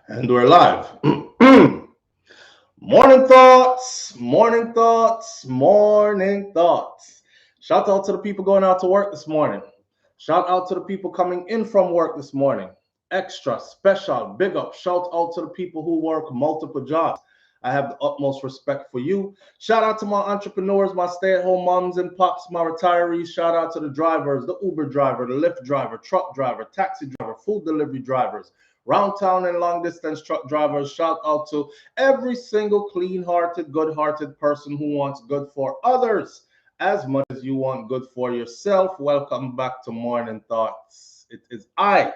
And we're live. Morning thoughts, morning thoughts, morning thoughts. Shout out to the people going out to work this morning. Shout out to the people coming in from work this morning. Extra, special, big up. Shout out to the people who work multiple jobs. I have the utmost respect for you. Shout out to my entrepreneurs, my stay-at-home moms and pops, my retirees. Shout out to the drivers, the Uber driver, the Lyft driver, truck driver, taxi driver, food delivery drivers, round town and long distance truck drivers. Shout out to every single clean-hearted, good-hearted person who wants good for others as much as you want good for yourself. Welcome back to Morning Thoughts. It is I,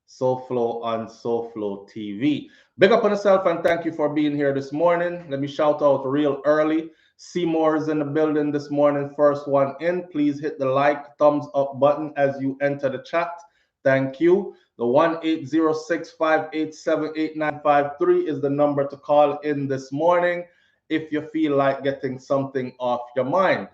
SouFlo on SouFLoTV. Big up on yourself and thank you for being here this morning. Let me shout out real early. Seymour is in the building this morning. First one in. Please hit the like, thumbs up button as you enter the chat. Thank you. The 1-806-587-8953 is the number to call in this morning if you feel like getting something off your mind.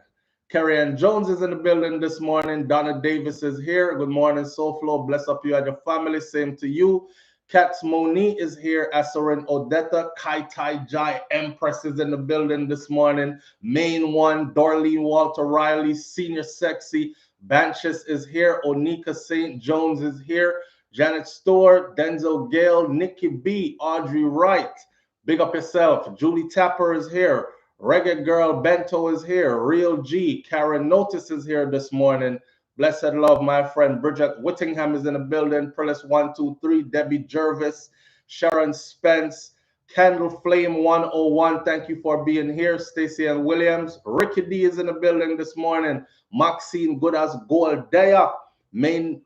Kerry Ann Jones is in the building this morning. Donna Davis is here. Good morning, SouFlo. Bless up you and your family. Same to you. Katz Moni is here. Asarin Odetta. Kai Tai Jai Empress is in the building this morning. Main one. Darlene Walter Riley. Senior Sexy. Banches is here. Onika St. Jones is here. Janet Stewart. Denzel Gale. Nikki B. Audrey Wright. Big up yourself. Julie Tapper is here. Reggae Girl Bento is here. Real G. Karen Notice is here this morning. Blessed love, my friend. Bridget Whittingham is in the building. Perlis 123. Debbie Jervis. Sharon Spence. Candle Flame 101. Thank you for being here. Stacey and Williams. Ricky D is in the building this morning. Maxine Good as Gold Daya. Wayne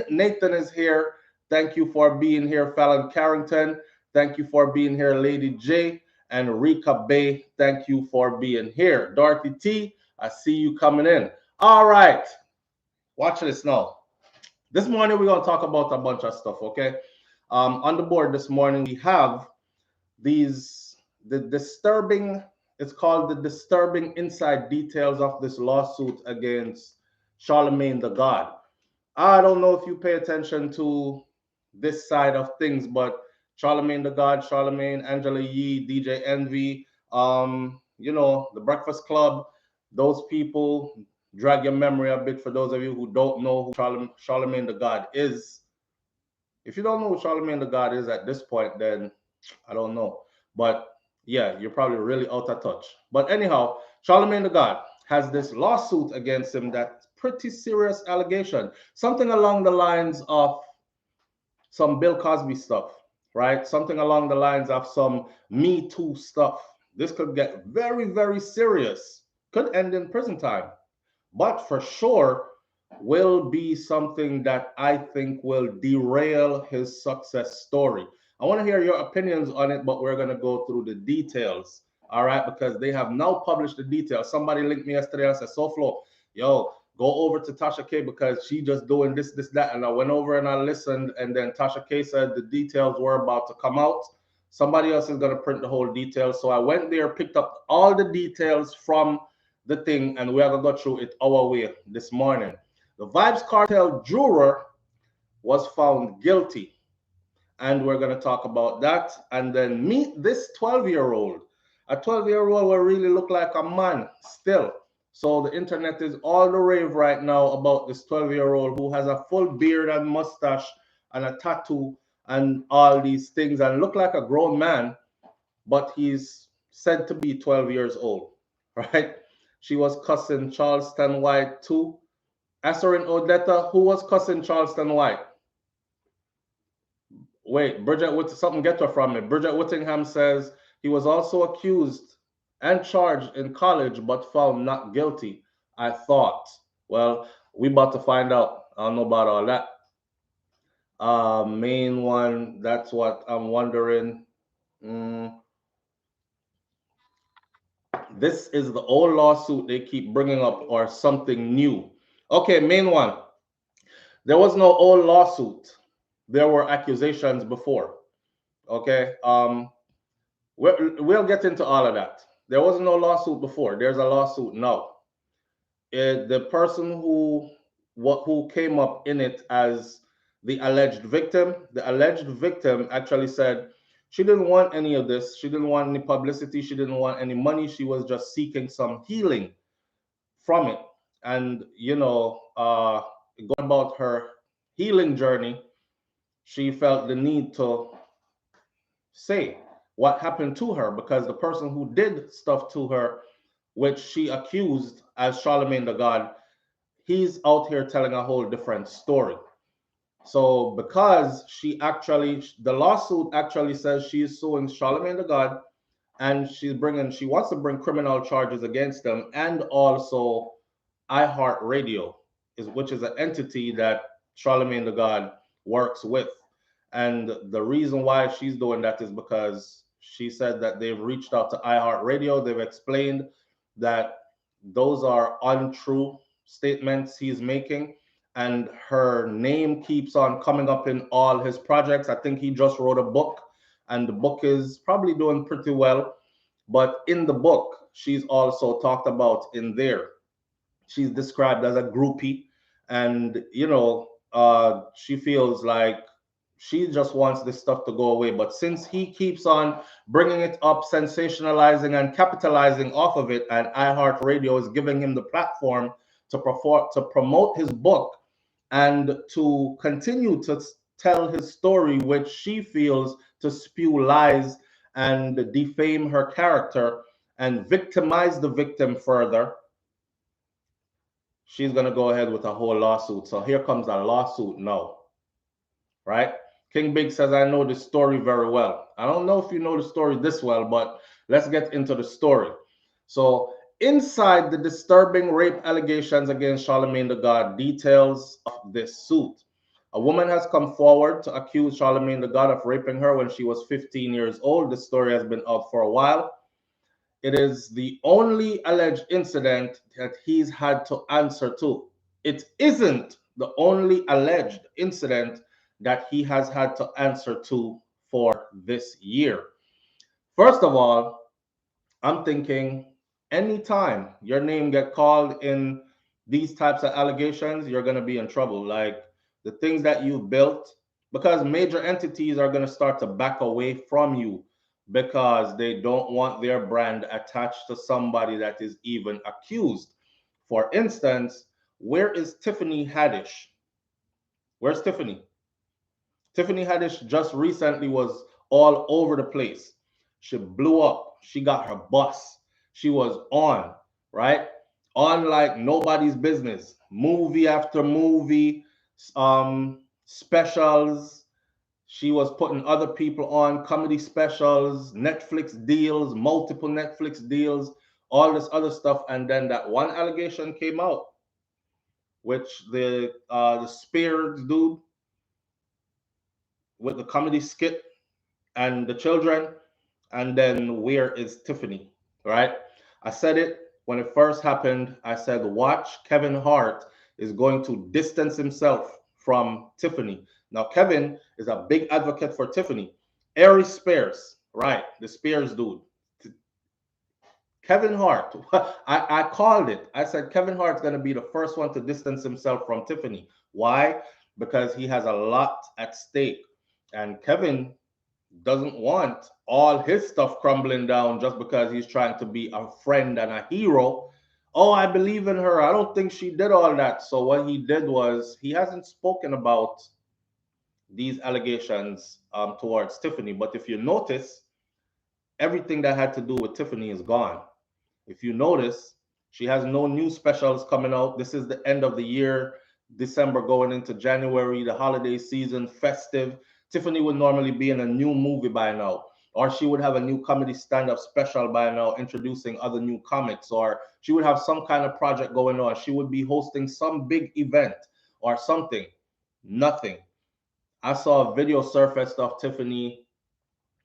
Nathan is here. Thank you for being here. Fallon Carrington. Thank you for being here, Lady J. And Rika Bay, thank you for being here. Dorothy T, I see you coming in. All right, watch this now. This morning, we're going to talk about a bunch of stuff, okay? On the board this morning, we have it's called the disturbing inside details of this lawsuit against Charlamagne Tha God. I don't know if you pay attention to this side of things, but Charlamagne Tha God, Charlemagne, Angela Yee, DJ Envy, the Breakfast Club, those people, drag your memory a bit for those of you who don't know who Charlamagne Tha God is. If you don't know who Charlamagne Tha God is at this point, then I don't know. But yeah, you're probably really out of touch. But anyhow, Charlamagne Tha God has this lawsuit against him that's pretty serious allegation. Something along the lines of some Bill Cosby stuff. Right? Something along the lines of some Me Too stuff. This could get very, very serious. Could end in prison time. But for sure will be something that I think will derail his success story. I want to hear your opinions on it, but we're going to go through the details. All right? Because they have now published the details. Somebody linked me yesterday and said, SouFlo, yo, go over to Tasha K because she just doing this, that. And I went over and I listened. And then Tasha K said the details were about to come out. Somebody else is going to print the whole details. So I went there, picked up all the details from the thing, and we are going to go through it our way this morning. The Vybz Kartel Juror was found guilty. And we're going to talk about that. And then meet this 12-year-old. A 12-year-old will really look like a man still. So the internet is all the rave right now about this 12-year-old who has a full beard and mustache and a tattoo and all these things and look like a grown man, but he's said to be 12 years old, right? She was cussing Charleston White too. Asarin Odetta, who was cussing Charleston White? Wait, Bridget, something get her from me. Bridget Whittingham says he was also accused and charged in college, but found not guilty, I thought. Well, we about to find out. I don't know about all that. Main one, that's what I'm wondering. This is the old lawsuit they keep bringing up or something new. Okay, main one. There was no old lawsuit. There were accusations before. Okay, we'll get into all of that. There was no lawsuit before. There's a lawsuit now. The person who came up in it as the alleged victim actually said She didn't want any of this. She didn't want any publicity. She didn't want any money. She was just seeking some healing from it. And, going about her healing journey, she felt the need to say what happened to her, because the person who did stuff to her, which she accused as Charlamagne Tha God, he's out here telling a whole different story. So because the lawsuit actually says she's suing Charlamagne Tha God, and she wants to bring criminal charges against them, and also iHeartRadio, which is an entity that Charlamagne Tha God works with. And the reason why she's doing that is because she said that they've reached out to iHeartRadio. They've explained that those are untrue statements he's making, and her name keeps on coming up in all his projects. I think he just wrote a book, and the book is probably doing pretty well. But in the book, she's also talked about in there, she's described as a groupie, and she feels like she just wants this stuff to go away. But since he keeps on bringing it up, sensationalizing and capitalizing off of it, and iHeartRadio is giving him the platform to promote his book and to continue to tell his story, which she feels to spew lies and defame her character and victimize the victim further, she's going to go ahead with a whole lawsuit. So here comes a lawsuit now, right? King Big says, I know the story very well. I don't know if you know the story this well, but let's get into the story. So inside the disturbing rape allegations against Charlamagne Tha God, details of this suit. A woman has come forward to accuse Charlamagne Tha God of raping her when she was 15 years old. This story has been out for a while. It is the only alleged incident that he's had to answer to. It isn't the only alleged incident that he has had to answer to for this year. First of all, I'm thinking anytime your name get called in these types of allegations, you're going to be in trouble. Like the things that you've built, because major entities are going to start to back away from you because they don't want their brand attached to somebody that is even accused. For instance, where is Tiffany Haddish? Where's Tiffany? Tiffany Haddish just recently was all over the place. She blew up. She got her bus. She was on, right? On like nobody's business. Movie after movie, specials. She was putting other people on, comedy specials, Netflix deals, multiple Netflix deals, all this other stuff. And then that one allegation came out, which the Spears dude with the comedy skit and the children. And then where is Tiffany, right? I said it when it first happened. I said, watch, Kevin Hart is going to distance himself from Tiffany. Now, Kevin is a big advocate for Tiffany. Ari Spears, right? The Spears dude. Kevin Hart, I called it. I said Kevin Hart's going to be the first one to distance himself from Tiffany. Why? Because he has a lot at stake. And Kevin doesn't want all his stuff crumbling down just because he's trying to be a friend and a hero. Oh, I believe in her. I don't think she did all that. So what he did was he hasn't spoken about these allegations towards Tiffany. But if you notice, everything that had to do with Tiffany is gone. If you notice, she has no new specials coming out. This is the end of the year, December going into January, the holiday season, festive. Tiffany would normally be in a new movie by now, or she would have a new comedy stand-up special by now, introducing other new comics, or she would have some kind of project going on. She would be hosting some big event or something. Nothing. I saw a video surfaced of Tiffany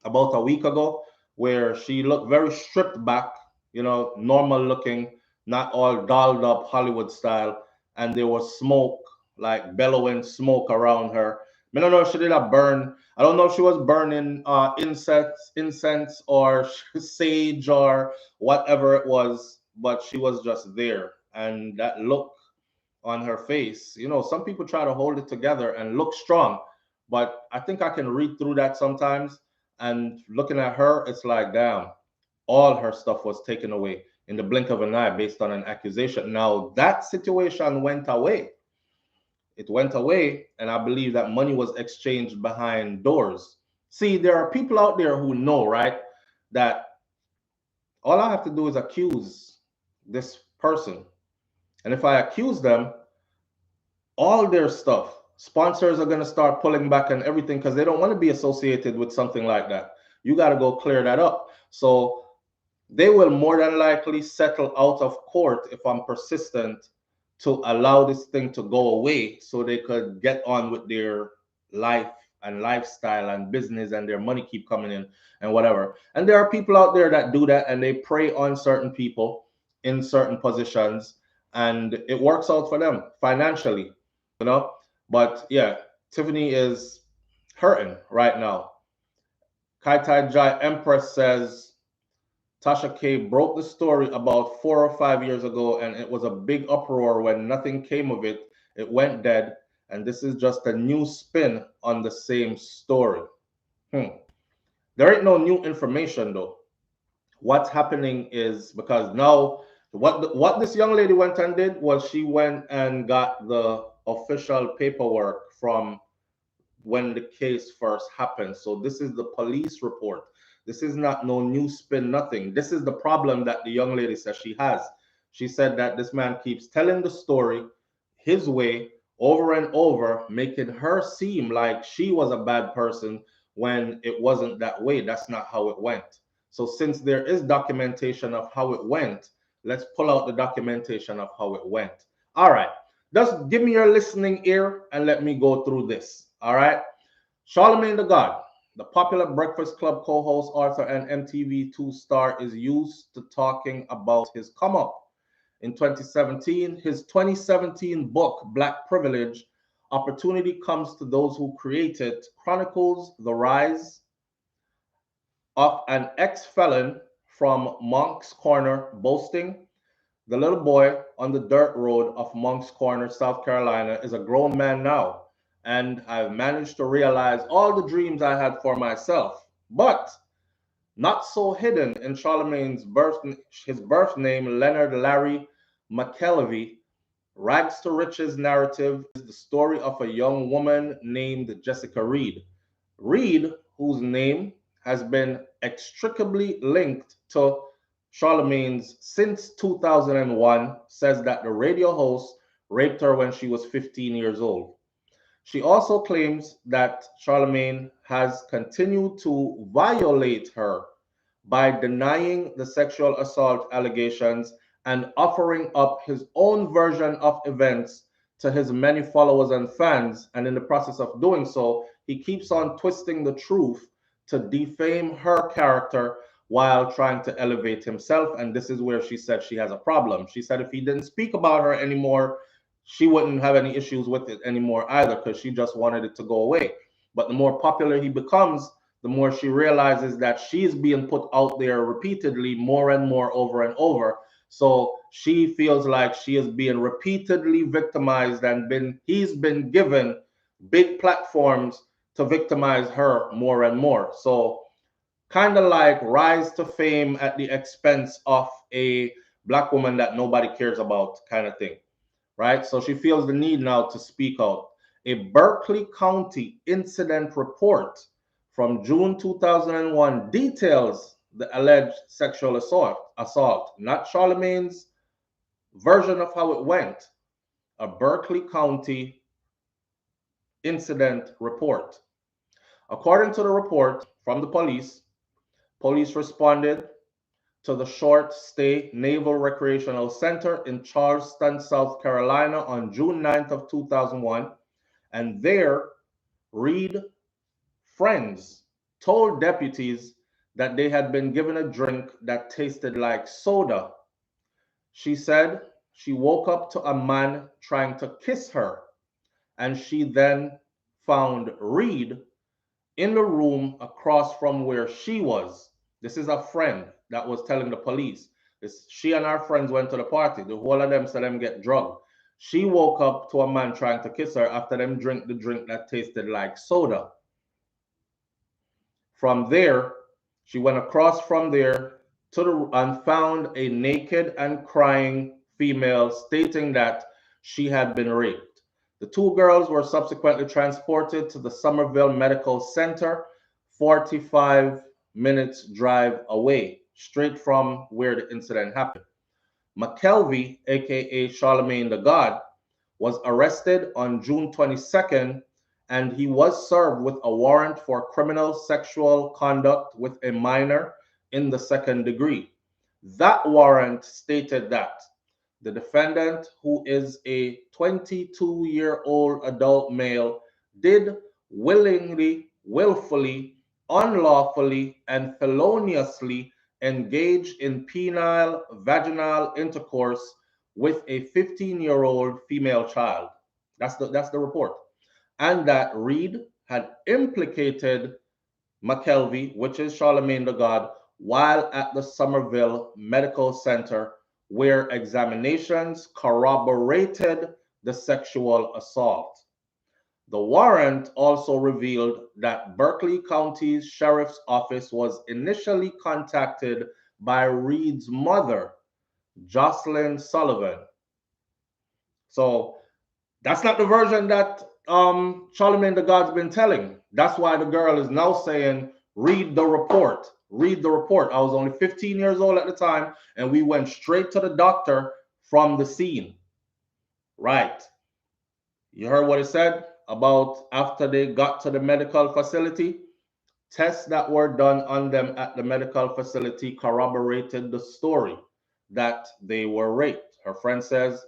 about a week ago where she looked very stripped back, normal looking, not all dolled up Hollywood style, and there was smoke, like bellowing smoke around her. I don't know if she did a burn. I don't know if she was burning incense or sage or whatever it was, but she was just there. And that look on her face, some people try to hold it together and look strong, but I think I can read through that sometimes. And looking at her, it's like, damn, all her stuff was taken away in the blink of an eye based on an accusation. Now, that situation went away. It went away, and I believe that money was exchanged behind doors. See, there are people out there who know, right, that all I have to do is accuse this person. And if I accuse them, all their stuff, sponsors are going to start pulling back and everything because they don't want to be associated with something like that. You got to go clear that up. So they will more than likely settle out of court if I'm persistent to allow this thing to go away so they could get on with their life and lifestyle and business, and their money keep coming in and whatever. And there are people out there that do that, and they prey on certain people in certain positions, and it works out for them financially, you know. But yeah, Tiffany is hurting right now. Kai Tai Jai Empress says Tasha K broke the story about 4 or 5 years ago, and it was a big uproar when nothing came of it. It went dead, and this is just a new spin on the same story. There ain't no new information though. What's happening is, because now what this young lady went and did was she went and got the official paperwork from when the case first happened. So this is the police report. This is not no new spin, nothing. This is the problem that the young lady says she has. She said that this man keeps telling the story his way over and over, making her seem like she was a bad person when it wasn't that way. That's not how it went. So since there is documentation of how it went, let's pull out the documentation of how it went. All right. Just give me your listening ear and let me go through this. All right. Charlamagne Tha God, the popular Breakfast Club co-host, author, and MTV2 star, is used to talking about his come up. In 2017, his 2017 book, Black Privilege, Opportunity Comes to Those Who Create It, chronicles the rise of an ex-felon from Moncks Corner, boasting. The little boy on the dirt road of Moncks Corner, South Carolina, is a grown man now, and I've managed to realize all the dreams I had for myself. But not so hidden in Charlemagne's his birth name, Leonard Larry McKelvey, Rags to Riches narrative is the story of a young woman named Jessica Reed. Reed, whose name has been inextricably linked to Charlemagne's since 2001, says that the radio host raped her when she was 15 years old. She also claims that Charlemagne has continued to violate her by denying the sexual assault allegations and offering up his own version of events to his many followers and fans. And in the process of doing so, he keeps on twisting the truth to defame her character while trying to elevate himself. And this is where she said she has a problem. She said if he didn't speak about her anymore, she wouldn't have any issues with it anymore either, because she just wanted it to go away. But the more popular he becomes, the more she realizes that she's being put out there repeatedly more and more over and over. So she feels like she is being repeatedly victimized, and he's been given big platforms to victimize her more and more. So kind of like rise to fame at the expense of a black woman that nobody cares about, kind of thing, right? So she feels the need now to speak out. A Berkeley County incident report from June 2001 details the alleged sexual assault, not Charlemagne's version of how it went. A Berkeley County incident report. According to the report from the police responded to the Short Stay Naval Recreational Center in Charleston, South Carolina on June 9th of 2001, and there, Reed friends told deputies that they had been given a drink that tasted like soda. She said she woke up to a man trying to kiss her, and she then found Reed in the room across from where she was. This is a friend that was telling the police. She and her friends went to the party. The whole of them said them get drugged. She woke up to a man trying to kiss her after them drink the drink that tasted like soda. From there, she went across from there and found a naked and crying female stating that she had been raped. The two girls were subsequently transported to the Somerville Medical Center, 45 minutes drive away, straight from where the incident happened. McKelvey, aka Charlamagne Tha God, was arrested on June 22nd, and he was served with a warrant for criminal sexual conduct with a minor in the second degree. That warrant stated that the defendant, who is a 22-year-old adult male, did willingly, willfully, unlawfully, and feloniously engage in penile vaginal intercourse with a 15-year-old female child. That's the report. And that Reed had implicated McKelvey, which is Charlamagne Tha God, while at the Somerville Medical Center, where examinations corroborated the sexual assault. The warrant also revealed that Berkeley County's Sheriff's Office was initially contacted by Reed's mother, Jocelyn Sullivan. So that's not the version that Charlamagne Tha God's been telling. That's why the girl is now saying, read the report. Read the report. I was only 15 years old at the time, and we went straight to the doctor from the scene. Right. You heard what it said about after they got to the medical facility? Tests that were done on them at the medical facility corroborated the story that they were raped. Her friend says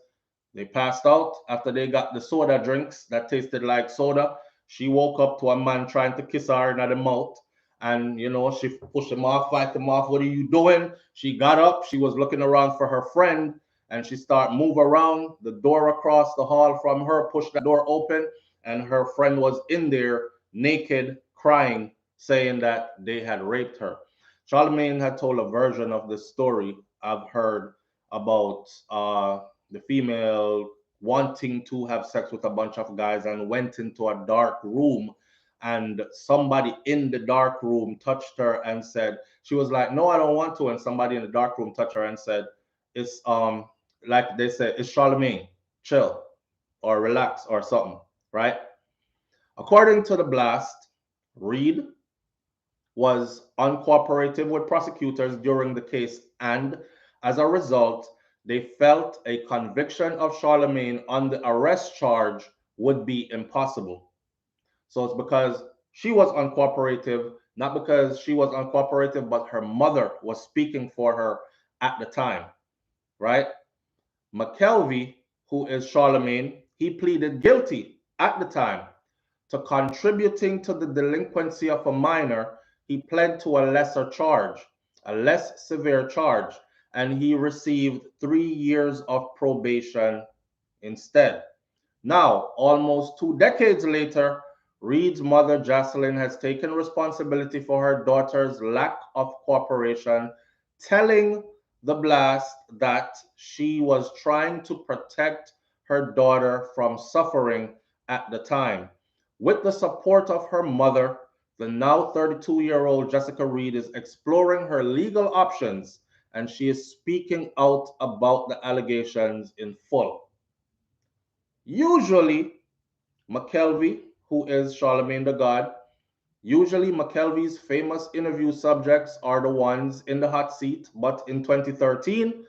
they passed out after they got the soda drinks that tasted like soda. She woke up to a man trying to kiss her in the mouth. And, you know, she pushed him off, fight him off. What are you doing? She got up. She was looking around for her friend. And she started move around. The door across the hall from her pushed the door open. And her friend was in there naked, crying, saying that they had raped her. Charlemagne had told a version of the story I've heard about the female wanting to have sex with a bunch of guys and went into a dark room, and somebody in the dark room touched her and said, she was like, no, I don't want to. And somebody in the dark room touched her and said, it's like they said, it's Charlemagne, chill or relax or something, right? According to the blast, Reed was uncooperative with prosecutors during the case, and as a result, they felt a conviction of Charlemagne on the arrest charge would be impossible. So it's because she was uncooperative, not because she was uncooperative, but her mother was speaking for her at the time, right? McKelvey, who is Charlemagne, he pleaded guilty at the time to contributing to the delinquency of a minor. He pled to a lesser charge, a less severe charge, and he received 3 years of probation instead. Now, almost 2 decades later, Reed's mother, Jocelyn, has taken responsibility for her daughter's lack of cooperation, telling the blast that she was trying to protect her daughter from suffering at the time. With the support of her mother, the now 32-year-old Jessica Reed is exploring her legal options, and she is speaking out about the allegations in full. Usually, McKelvey, who is Charlamagne Tha God, usually McKelvey's famous interview subjects are the ones in the hot seat, but in 2013,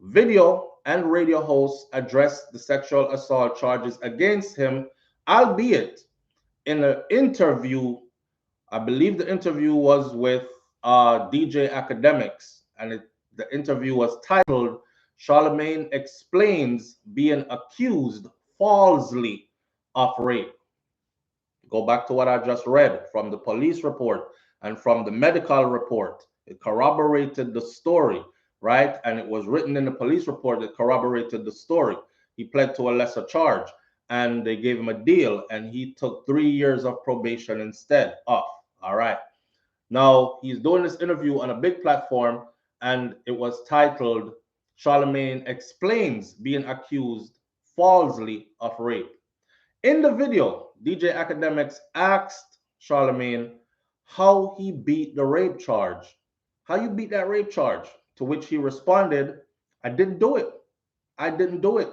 video and radio hosts addressed the sexual assault charges against him, albeit in an interview. I believe the interview was with DJ Academics, and the interview was titled, Charlemagne Explains Being Accused Falsely of Rape. Go back to what I just read from the police report and from the medical report. It corroborated the story, right? And it was written in the police report that corroborated the story. He pled to a lesser charge, and they gave him a deal, and he took 3 years of probation instead off. All right. Now he's doing this interview on a big platform, and it was titled, Charlemagne Explains Being Accused Falsely of Rape. In the video, DJ Academics asked Charlemagne how he beat the rape charge. How you beat that rape charge? To which he responded, I didn't do it. I didn't do it.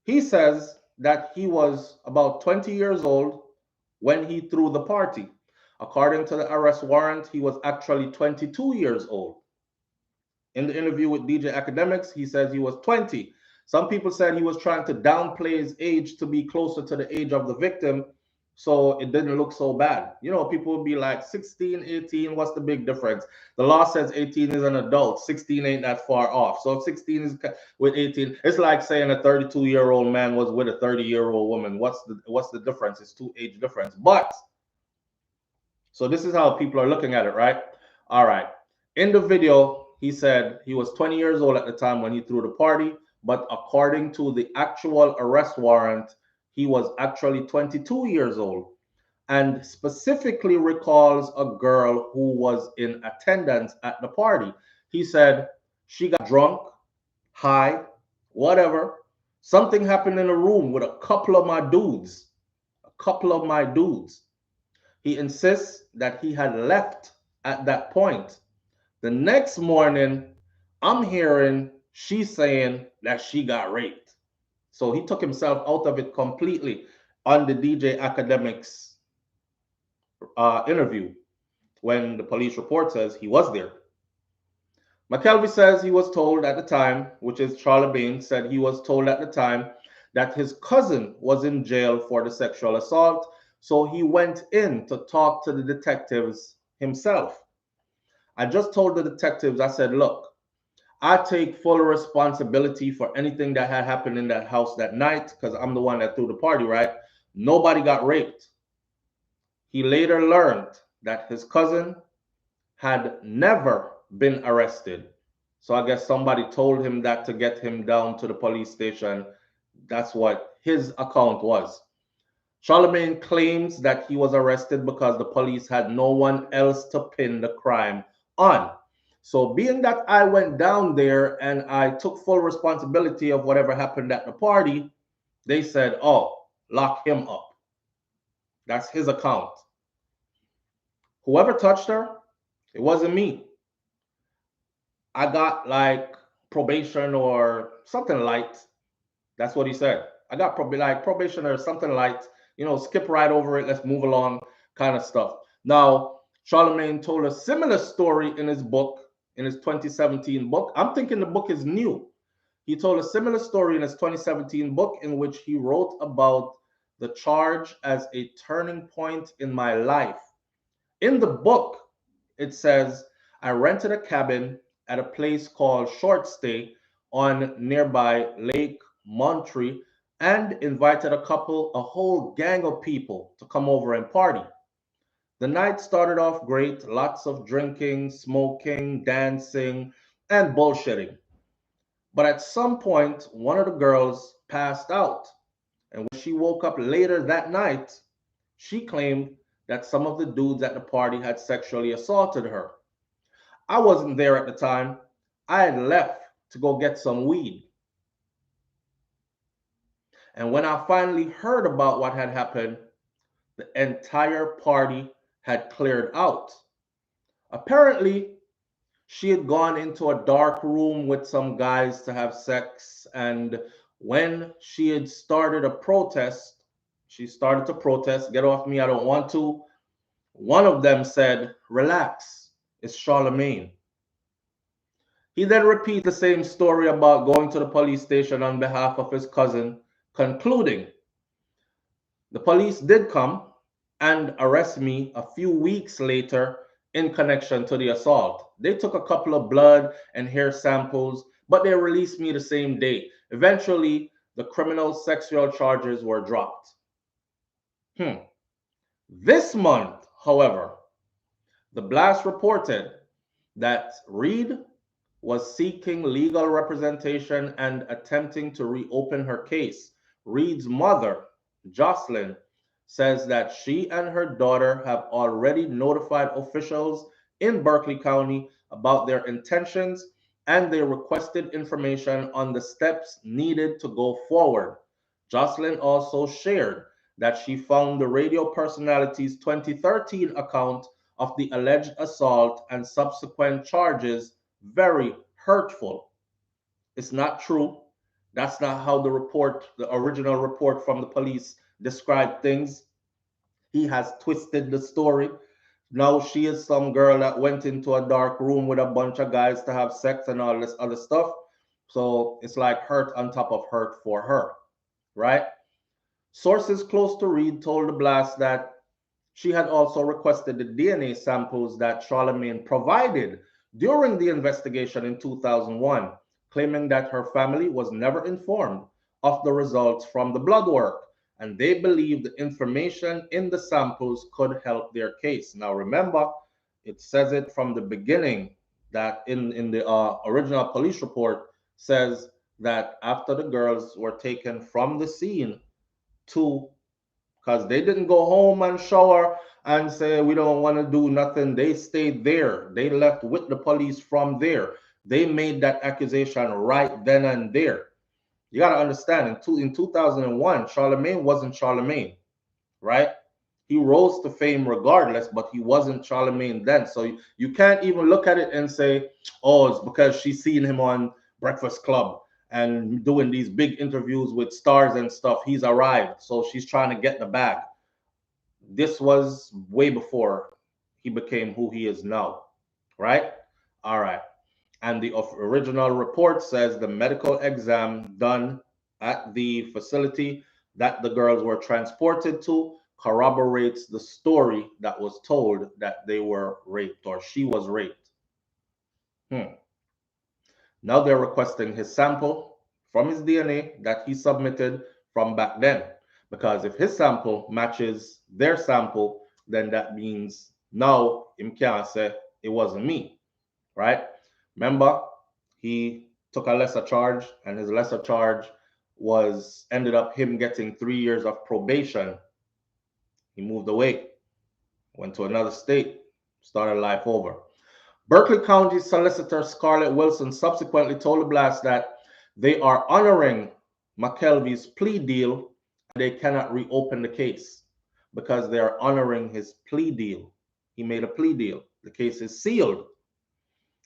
He says that he was about 20 years old when he threw the party. According to the arrest warrant, he was actually 22 years old. In the interview with DJ Academics, he says he was 20. Some people said he was trying to downplay his age to be closer to the age of the victim, so it didn't look so bad. You know, people would be like 16, 18, what's the big difference? The law says 18 is an adult, 16 ain't that far off. So if 16 is with 18, it's like saying a 32-year-old man was with a 30-year-old woman. What's the difference? It's 2 age difference. But so this is how people are looking at it, right? All right. In the video, he said he was 20 years old at the time when he threw the party, but according to the actual arrest warrant, he was actually 22 years old, and specifically recalls a girl who was in attendance at the party. He said she got drunk, high, whatever. Something happened in a room with a couple of my dudes. He insists that he had left at that point. The next morning, I'm hearing she saying that she got raped. So he took himself out of it completely on the DJ Academics interview when the police report says he was there. McKelvey says he was told at the time, which is Charlamagne said he was told at the time that his cousin was in jail for the sexual assault. So he went in to talk to the detectives himself. I just told the detectives, I said, look, I take full responsibility for anything that had happened in that house that night because I'm the one that threw the party, right? Nobody got raped. He later learned that his cousin had never been arrested. So I guess somebody told him that to get him down to the police station. That's what his account was. Charlemagne claims that he was arrested because the police had no one else to pin the crime on. So being that I went down there and I took full responsibility of whatever happened at the party, they said, oh, lock him up. That's his account. Whoever touched her, it wasn't me. I got like probation or something light. That's what he said. I got probation or something light. You know, skip right over it. Let's move along kind of stuff. Now, Charlemagne told a similar story in his book, in his 2017 book. I'm thinking the book is new. He told a similar story in his 2017 book in which he wrote about the charge as a turning point in my life. In the book, it says, I rented a cabin at a place called Short Stay on nearby Lake Monterey and invited a whole gang of people to come over and party. The night started off great, lots of drinking, smoking, dancing, and bullshitting. But at some point, one of the girls passed out. And when she woke up later that night, she claimed that some of the dudes at the party had sexually assaulted her. I wasn't there at the time. I had left to go get some weed. And when I finally heard about what had happened, the entire party had cleared out. Apparently, she had gone into a dark room with some guys to have sex. And when she had started a protest, she started to protest, get off me, I don't want to. One of them said, relax, it's Charlemagne. He then repeats the same story about going to the police station on behalf of his cousin, concluding, the police did come and arrest me a few weeks later in connection to the assault. They took a couple of blood and hair samples, but they released me the same day. Eventually, the criminal sexual charges were dropped. This month, however, the blast reported that Reed was seeking legal representation and attempting to reopen her case. Reed's mother, Jocelyn, says that she and her daughter have already notified officials in Berkeley County about their intentions, and they requested information on the steps needed to go forward. Jocelyn also shared that she found the radio personality's 2013 account of the alleged assault and subsequent charges very hurtful. It's not true. That's not how the original report from the police described things. He has twisted the story. Now she is some girl that went into a dark room with a bunch of guys to have sex and all this other stuff. So it's like hurt on top of hurt for her, right? Sources close to Reed told the Blast that she had also requested the DNA samples that Charlemagne provided during the investigation in 2001, claiming that her family was never informed of the results from the blood work, and they believed the information in the samples could help their case. Now remember, it says it from the beginning that in the original police report says that after the girls were taken from the scene to, because they didn't go home and shower and say we don't want to do nothing. They stayed there. They left with the police from there. They made that accusation right then and there. You got to understand, in 2001, Charlemagne wasn't Charlemagne, right? He rose to fame regardless, but he wasn't Charlemagne then. So you can't even look at it and say, oh, it's because she's seen him on Breakfast Club and doing these big interviews with stars and stuff. He's arrived, so she's trying to get the bag. This was way before he became who he is now, right? All right. And the original report says the medical exam done at the facility that the girls were transported to corroborates the story that was told that they were raped or she was raped. Now they're requesting his sample from his DNA that he submitted from back then. Because if his sample matches their sample, then that means now him can't say it wasn't me, right? Remember, he took a lesser charge, and his lesser charge ended up him getting 3 years of probation. He moved away, went to another state, started life over. Berkeley County Solicitor Scarlett Wilson subsequently told the Blast that they are honoring McKelvey's plea deal. They cannot reopen the case because they are honoring his plea deal. He made a plea deal. The case is sealed.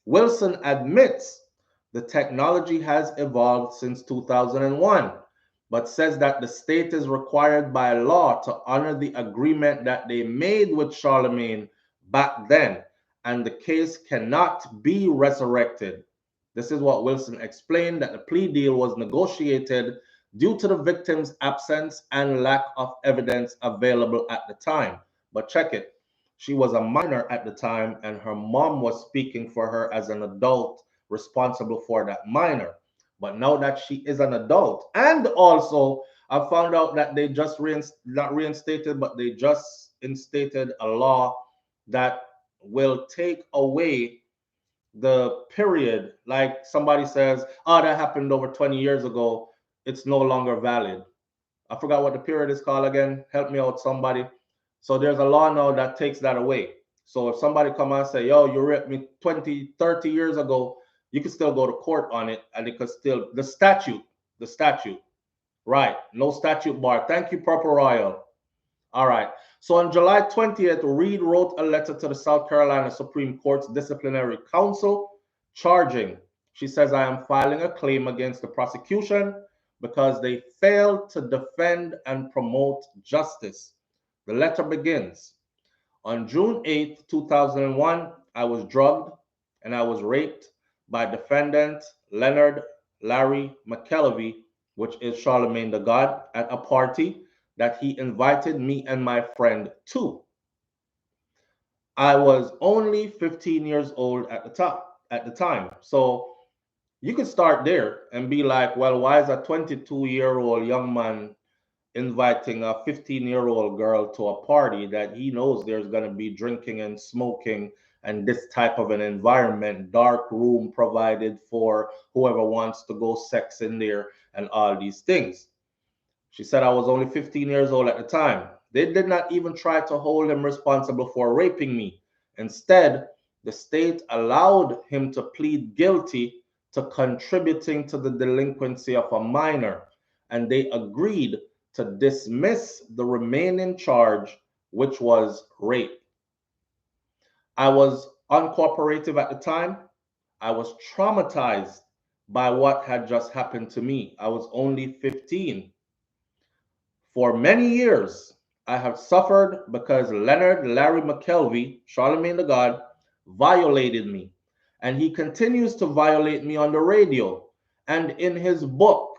Wilson admits the technology has evolved since 2001, but says that the state is required by law to honor the agreement that they made with Charlemagne back then, and the case cannot be resurrected. This is what Wilson explained, that the plea deal was negotiated due to the victim's absence and lack of evidence available at the time. But check it. She was a minor at the time, and her mom was speaking for her as an adult responsible for that minor. But now that she is an adult, and also I found out that they just not reinstated, but they just instated a law that will take away the period. Like somebody says, oh, that happened over 20 years ago. It's no longer valid. I forgot what the period is called again. Help me out, somebody. So there's a law now that takes that away. So if somebody come and say, yo, you raped me 20, 30 years ago, you can still go to court on it, and it could still, the statute, right? No statute bar. Thank you, Purple Royal. All right. So on July 20th, Reed wrote a letter to the South Carolina Supreme Court's Disciplinary Council charging, she says, I am filing a claim against the prosecution because they failed to defend and promote justice. The letter begins, on June 8th, 2001, I was drugged and I was raped by defendant Leonard Larry McKelvey, which is Charlamagne Tha God, at a party that he invited me and my friend to. I was only 15 years old at the time. So you could start there and be like, well, why is a 22-year-old young man inviting a 15-year-old girl to a party that he knows there's going to be drinking and smoking and this type of an environment, dark room provided for whoever wants to go sex in there and all these things. She said I was only 15 years old at the time. They did not even try to hold him responsible for raping me. Instead, the state allowed him to plead guilty to contributing to the delinquency of a minor, and they agreed to dismiss the remaining charge, which was rape. I was uncooperative at the time. I was traumatized by what had just happened to me. I was only 15. For many years, I have suffered because Leonard Larry McKelvey, Charlamagne Tha God, violated me. And he continues to violate me on the radio and in his book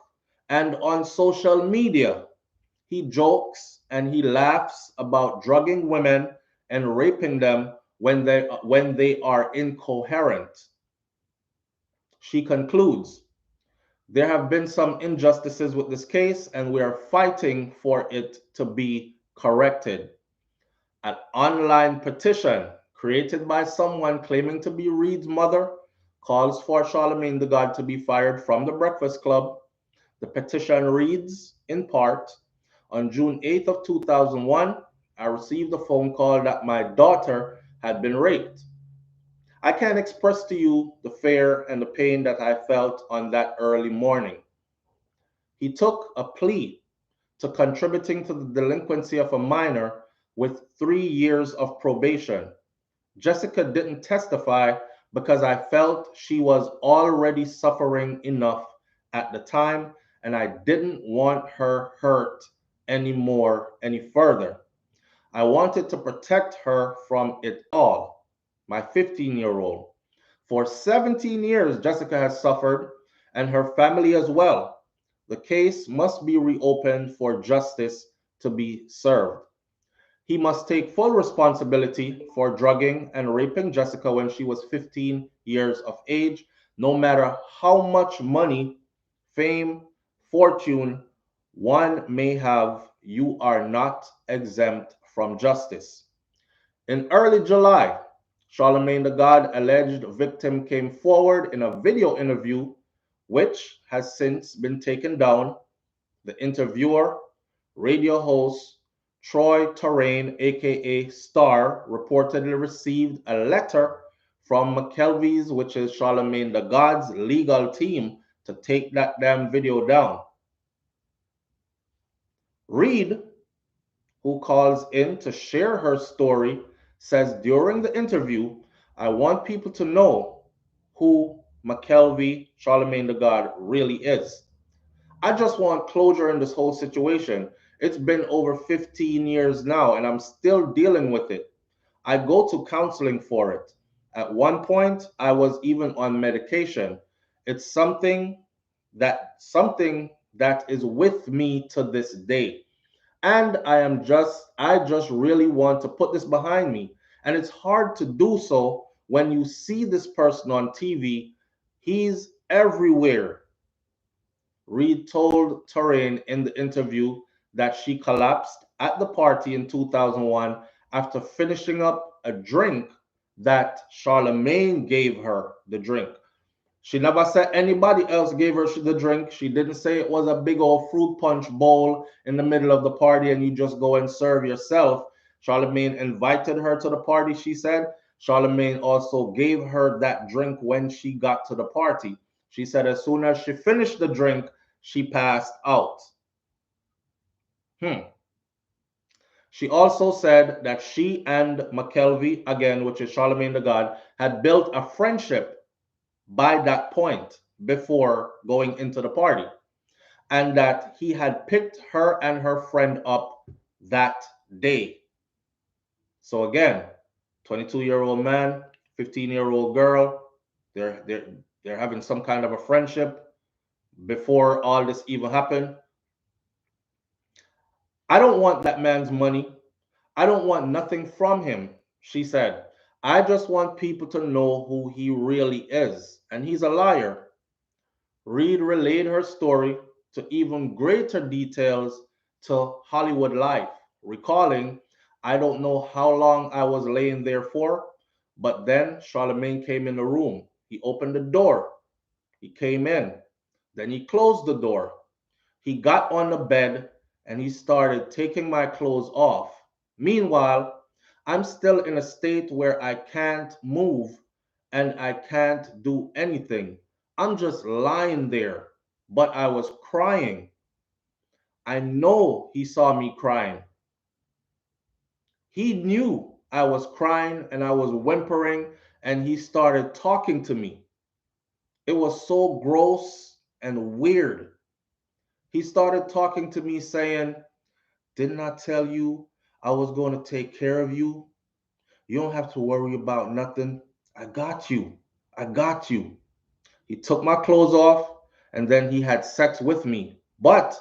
and on social media. He jokes and he laughs about drugging women and raping them when they are incoherent. She concludes, there have been some injustices with this case, and we are fighting for it to be corrected. An online petition created by someone claiming to be Reed's mother calls for Charlamagne Tha God to be fired from the Breakfast Club. The petition reads, in part, on June 8th of 2001, I received a phone call that my daughter had been raped. I can't express to you the fear and the pain that I felt on that early morning. He took a plea to contributing to the delinquency of a minor with 3 years of probation. Jessica didn't testify because I felt she was already suffering enough at the time, and I didn't want her hurt any further. I wanted to protect her from it all, my 15-year-old. For 17 years, Jessica has suffered, and her family as well. The case must be reopened for justice to be served. He must take full responsibility for drugging and raping Jessica when she was 15 years of age, no matter how much money, fame, fortune one may have, you are not exempt from justice. In early July, Charlamagne Tha God alleged victim came forward in a video interview, which has since been taken down. The interviewer, radio host Troy Terrain, aka Star, reportedly received a letter from McKelvey's, which is Charlamagne Tha God's legal team, to take that damn video down. Reed, who calls in to share her story, says during the interview, I want people to know who McKelvey, Charlamagne Tha God, really is. I just want closure in this whole situation. It's been over 15 years now, and I'm still dealing with it. I go to counseling for it. At one point, I was even on medication. It's something that is with me to this day. And I just really want to put this behind me. And it's hard to do so when you see this person on TV. He's everywhere. Reed told Terrain in the interview that she collapsed at the party in 2001 after finishing up a drink that Charlemagne gave her the drink. She never said anybody else gave her the drink. She didn't say it was a big old fruit punch bowl in the middle of the party and you just go and serve yourself. Charlemagne invited her to the party, she said. Charlemagne also gave her that drink when she got to the party. She said as soon as she finished the drink, she passed out. She also said that she and McKelvey, again, which is Charlamagne Tha God, had built a friendship by that point before going into the party, and that he had picked her and her friend up that day. So again, 22-year-old man, 15-year-old girl, they're having some kind of a friendship before all this even happened. I don't want that man's money. I don't want nothing from him, she said. I just want people to know who he really is, and he's a liar. Reed relayed her story to even greater details to Hollywood Life, recalling, I don't know how long I was laying there for, but then Charlemagne came in the room. He opened the door. He came in. Then he closed the door. He got on the bed and he started taking my clothes off. Meanwhile, I'm still in a state where I can't move and I can't do anything. I'm just lying there, but I was crying. I know he saw me crying. He knew I was crying and I was whimpering, and he started talking to me. It was so gross and weird. He started talking to me saying, "Didn't I tell you I was going to take care of you? You don't have to worry about nothing. I got you. I got you." He took my clothes off and then he had sex with me. But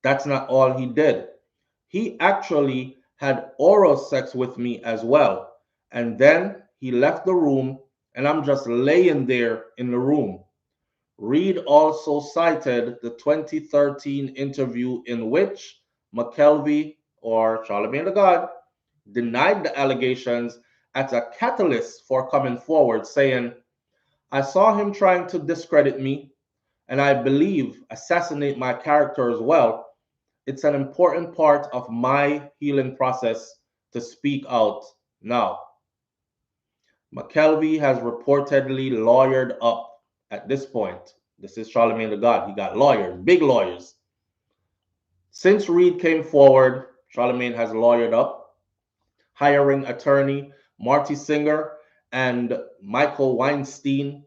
that's not all he did. He actually had oral sex with me as well. And then he left the room and I'm just laying there in the room. Reed also cited the 2013 interview in which McKelvey, or Charlamagne Tha God, denied the allegations as a catalyst for coming forward, saying, "I saw him trying to discredit me and I believe assassinate my character as well. It's an important part of my healing process to speak out now." McKelvey has reportedly lawyered up at this point. This is Charlamagne Tha God. He got lawyers, big lawyers. Since Reed came forward, Charlamagne has lawyered up, hiring attorney Marty Singer and Michael Weinstein.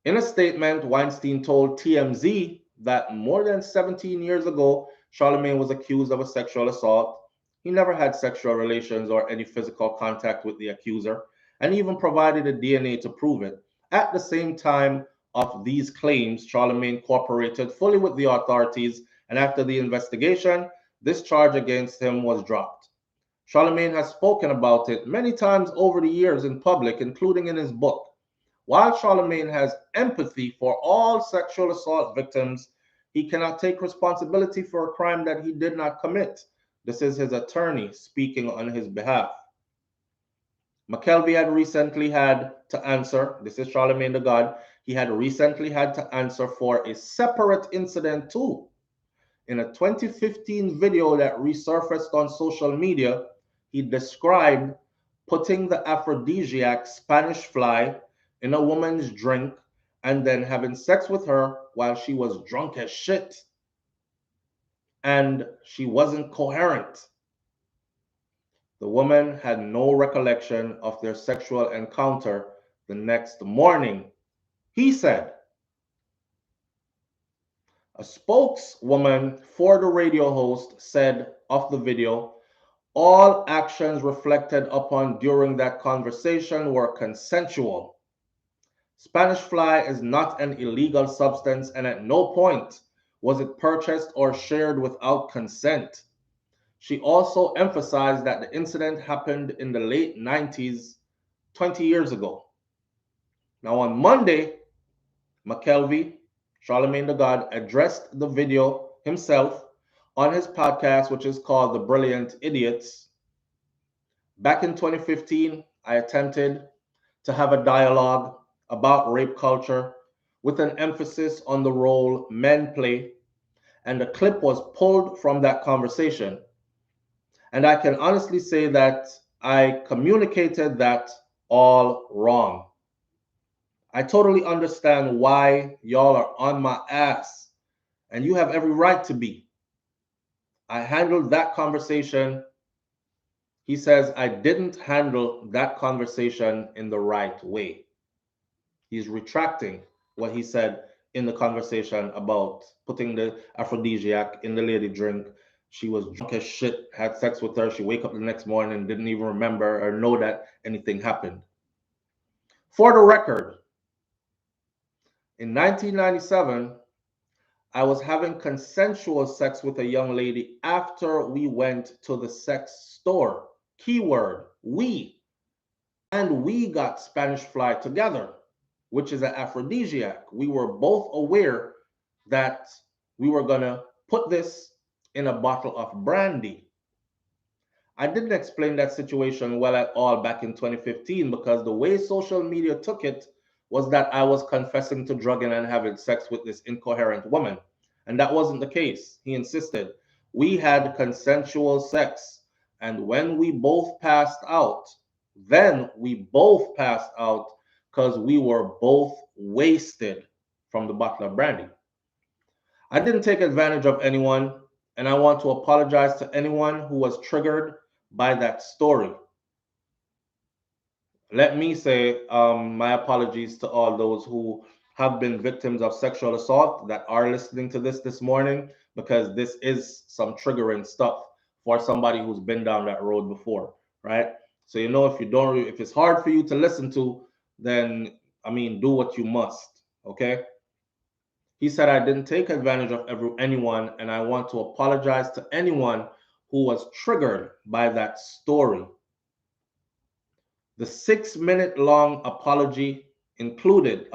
In a statement, Weinstein told TMZ that more than 17 years ago, Charlamagne was accused of a sexual assault. He never had sexual relations or any physical contact with the accuser, and even provided a DNA to prove it. At the same time of these claims, Charlamagne cooperated fully with the authorities, and after the investigation, this charge against him was dropped. Charlamagne has spoken about it many times over the years in public, including in his book. While Charlamagne has empathy for all sexual assault victims, he cannot take responsibility for a crime that he did not commit. This is his attorney speaking on his behalf. McKelvey had recently had to answer, this is Charlamagne Tha God, he had recently had to answer for a separate incident too. In a 2015 video that resurfaced on social media, he described putting the aphrodisiac Spanish fly in a woman's drink and then having sex with her while she was drunk as shit and she wasn't coherent. The woman had no recollection of their sexual encounter the next morning, he said. A spokeswoman for the radio host said of the video, "All actions reflected upon during that conversation were consensual. Spanish fly is not an illegal substance, and at no point was it purchased or shared without consent." She also emphasized that the incident happened in the late 90s, 20 years ago. Now, on Monday, McKelvey, Charlamagne Tha God, addressed the video himself on his podcast, which is called The Brilliant Idiots. Back in 2015, I attempted to have a dialogue about rape culture with an emphasis on the role men play, and the clip was pulled from that conversation. And I can honestly say that I communicated that all wrong. I totally understand why y'all are on my ass, and you have every right to be. I handled that conversation. He says I didn't handle that conversation in the right way. He's retracting what he said in the conversation about putting the aphrodisiac in the lady drink. She was drunk as shit, had sex with her. She wake up the next morning and didn't even remember or know that anything happened. For the record, in 1997, I was having consensual sex with a young lady after we went to the sex store. Keyword, we. And we got Spanish fly together, which is an aphrodisiac. We were both aware that we were going to put this in a bottle of brandy. I didn't explain that situation well at all back in 2015 because the way social media took it was that I was confessing to drugging and having sex with this incoherent woman. And that wasn't the case. He insisted. We had consensual sex. And when we both passed out, then we both passed out because we were both wasted from the bottle of brandy. I didn't take advantage of anyone, and I want to apologize to anyone who was triggered by that story. Let me say my apologies to all those who have been victims of sexual assault that are listening to this morning, because this is some triggering stuff for somebody who's been down that road before, right? So if it's hard for you to listen to, then I mean, do what you must, okay? He said, I didn't take advantage of anyone, and I want to apologize to anyone who was triggered by that story. The 6-minute long apology ended.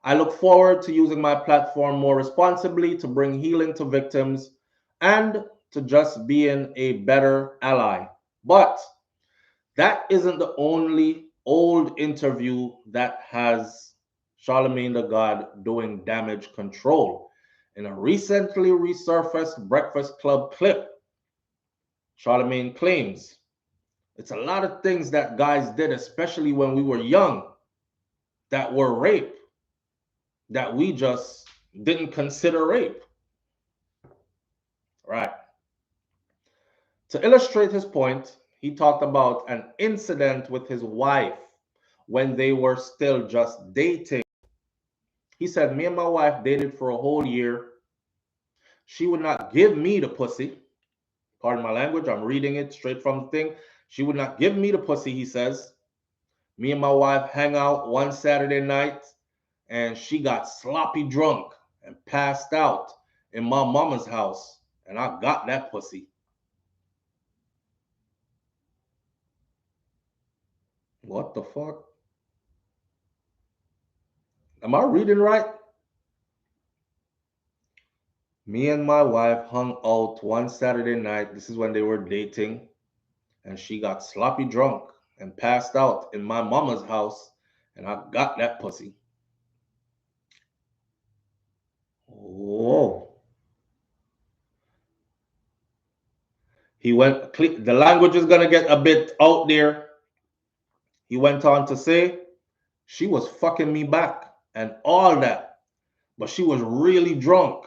I look forward to using my platform more responsibly to bring healing to victims and to just being a better ally. But that isn't the only old interview that has Charlamagne Tha God doing damage control. In a recently resurfaced Breakfast Club clip, Charlamagne claims it's a lot of things that guys did, especially when we were young, that were rape, that we just didn't consider rape. Right. To illustrate his point, he talked about an incident with his wife when they were still just dating. He said, me and my wife dated for a whole year. She would not give me the pussy. Pardon my language, I'm reading it straight from the thing. She would not give me the pussy, he says. Me and my wife hang out one Saturday night, and she got sloppy drunk and passed out in my mama's house, and I got that pussy. What the fuck? Am I reading right? Me and my wife hung out one Saturday night. This is when they were dating, and she got sloppy drunk and passed out in my mama's house, and I got that pussy. Whoa. The language is going to get a bit out there. He went on to say, she was fucking me back and all that, but she was really drunk.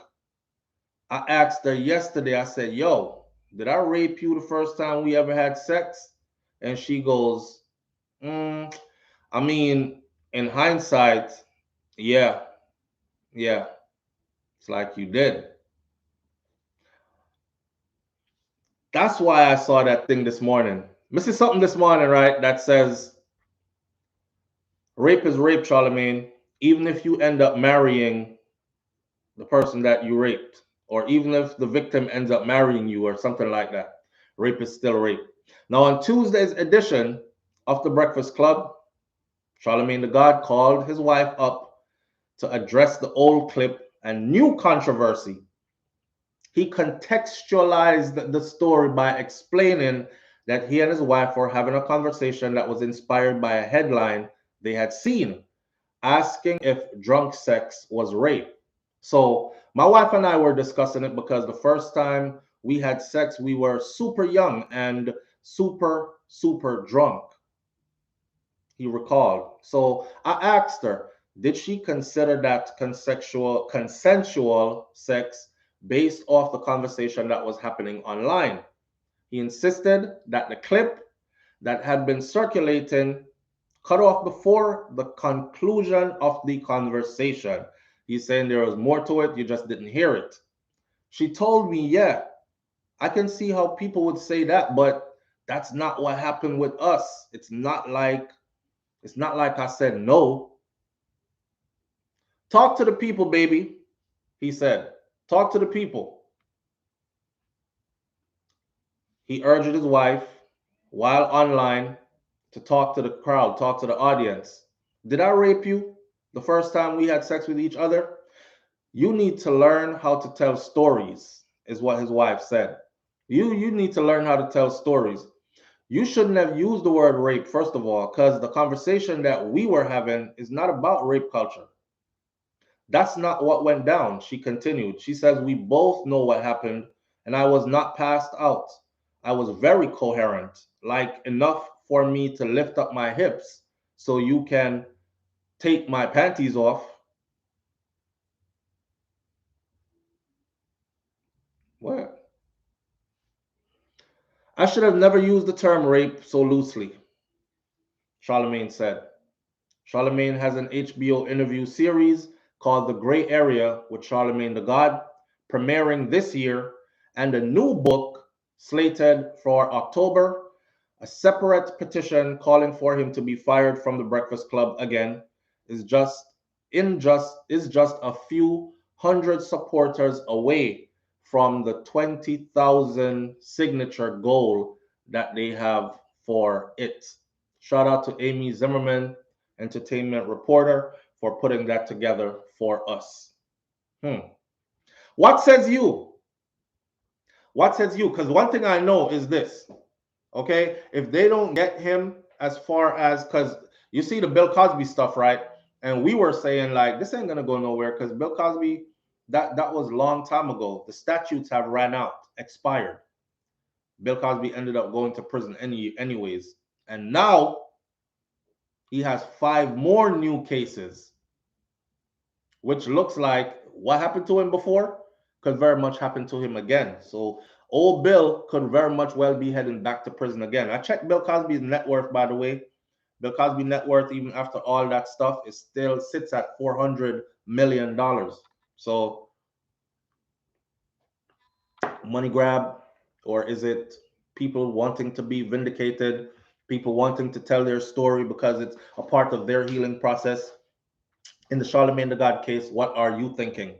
I asked her yesterday, I said, yo, did I rape you the first time we ever had sex? And she goes, I mean, in hindsight, yeah, it's like you did. That's why I saw that thing this morning. Missing something this morning, right? That says, rape is rape, Charlemagne, even if you end up marrying the person that you raped, or even if the victim ends up marrying you or something like that. Rape is still rape. Now, on Tuesday's edition of the Breakfast Club, Charlamagne Tha God called his wife up to address the old clip and new controversy. He contextualized the story by explaining that he and his wife were having a conversation that was inspired by a headline they had seen, asking if drunk sex was rape. So my wife and I were discussing it because the first time we had sex, we were super young and super, super drunk, he recalled. So I asked her, did she consider that consensual sex based off the conversation that was happening online? He insisted that the clip that had been circulating cut off before the conclusion of the conversation. He's saying there was more to it, you just didn't hear it. She told me, yeah, I can see how people would say that, but that's not what happened with us. It's not like I said no. Talk to the people, baby, he said. Talk to the people. He urged his wife while online to talk to the crowd, talk to the audience. Did I rape you the first time we had sex with each other? You need to learn how to tell stories, is what his wife said. You need to learn how to tell stories. You shouldn't have used the word rape, first of all, because the conversation that we were having is not about rape culture. That's not what went down, she continued. She says, we both know what happened, and I was not passed out. I was very coherent, like enough for me to lift up my hips so you can take my panties off. What? I should have never used the term rape so loosely, Charlamagne said. Charlamagne has an HBO interview series called The Gray Area with Charlamagne Tha God, premiering this year, and a new book slated for October. A separate petition calling for him to be fired from the Breakfast Club again is just a few hundred supporters away from the 20,000 signature goal that they have for it. Shout out to Amy Zimmerman, entertainment reporter, for putting that together for us. What says you? What says you? Because one thing I know is this. Okay, if they don't get him as far as, because you see the Bill Cosby stuff, right? And we were saying like this ain't gonna go nowhere because Bill Cosby, that was a long time ago. The statutes have ran out, expired. Bill Cosby ended up going to prison anyways, and now he has 5 more new cases, which looks like what happened to him before could very much happen to him again. So old Bill could very much well be heading back to prison again. I checked Bill Cosby's net worth, by the way. Bill Cosby net worth, even after all that stuff, is still sits at $400 million. So money grab, or is it people wanting to be vindicated, people wanting to tell their story because it's a part of their healing process? In the Charlamagne Tha God case, what are you thinking?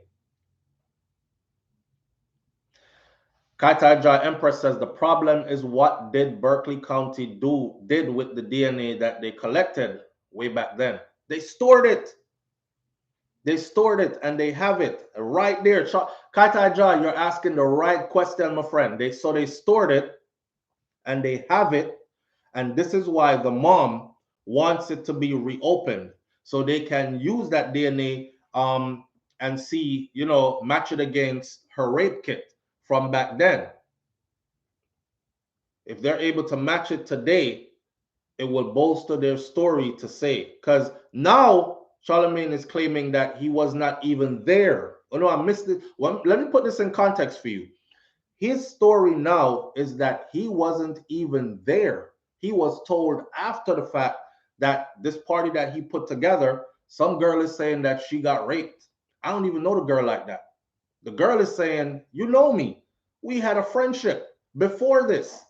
Kaita Jai Empress says the problem is what did Berkeley County did with the DNA that they collected way back then. They stored it. They stored it and they have it right there. Kaita Jai, you're asking the right question, my friend. They stored it and they have it, and this is why the mom wants it to be reopened so they can use that DNA and see, match it against her rape kit from back then. If they're able to match it today, it will bolster their story to say, because now Charlamagne is claiming that he was not even there. Oh no, I missed it. Well, let me put this in context for you. His story now is that he wasn't even there. He was told after the fact that this party that he put together, some girl is saying that she got raped. I don't even know the girl like that. The girl is saying, you know me. We had a friendship before this.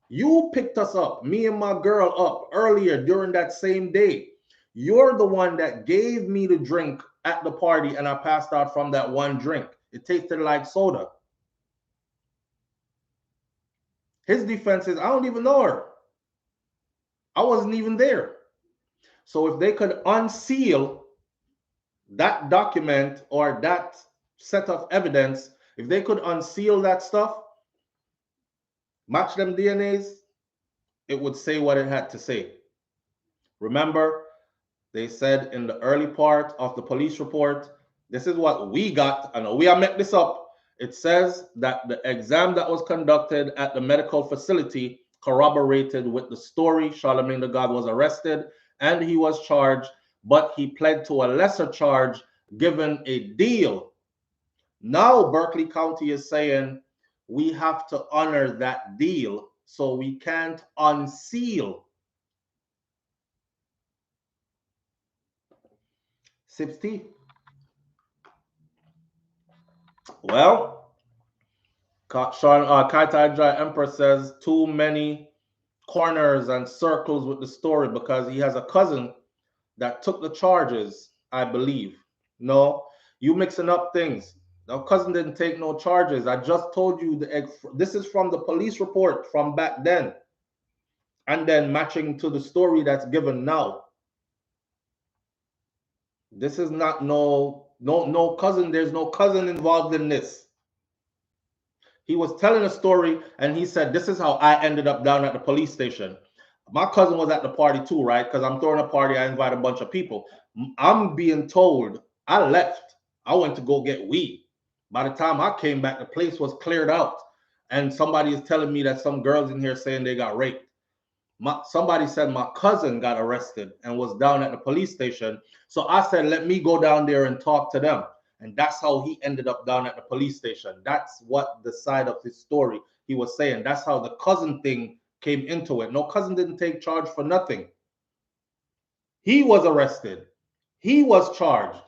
You picked us up, me and my girl up earlier during that same day. You're the one that gave me the drink at the party and I passed out from that one drink. It tasted like soda. His defense is, I don't even know her. I wasn't even there. So if they could unseal that document or that set of evidence, if they could unseal that stuff, match them DNAs, it would say what it had to say. Remember, they said in the early part of the police report, this is what we got, and we have met this up. It says that the exam that was conducted at the medical facility corroborated with the story. Charlamagne Tha God was arrested and he was charged, but he pled to a lesser charge given a deal. Now Berkeley County is saying we have to honor that deal, so we can't unseal. 60. Well, Kaita Jai Emperor says too many corners and circles with the story because he has a cousin that took the charges, I believe. No, you mixing up things. The cousin didn't take no charges. I just told you this is from the police report from back then, and then matching to the story that's given now. This is not no cousin. There's no cousin involved in this. He was telling a story and he said, this is how I ended up down at the police station. My cousin was at the party too, right? Because I'm throwing a party. I invite a bunch of people. I'm being told I left. I went to go get weed. By the time I came back, the place was cleared out. And somebody is telling me that some girls in here saying they got raped. Somebody said my cousin got arrested and was down at the police station. So I said, let me go down there and talk to them. And that's how he ended up down at the police station. That's what the side of his story he was saying. That's how the cousin thing came into it. No, cousin didn't take charge for nothing. He was arrested. He was charged.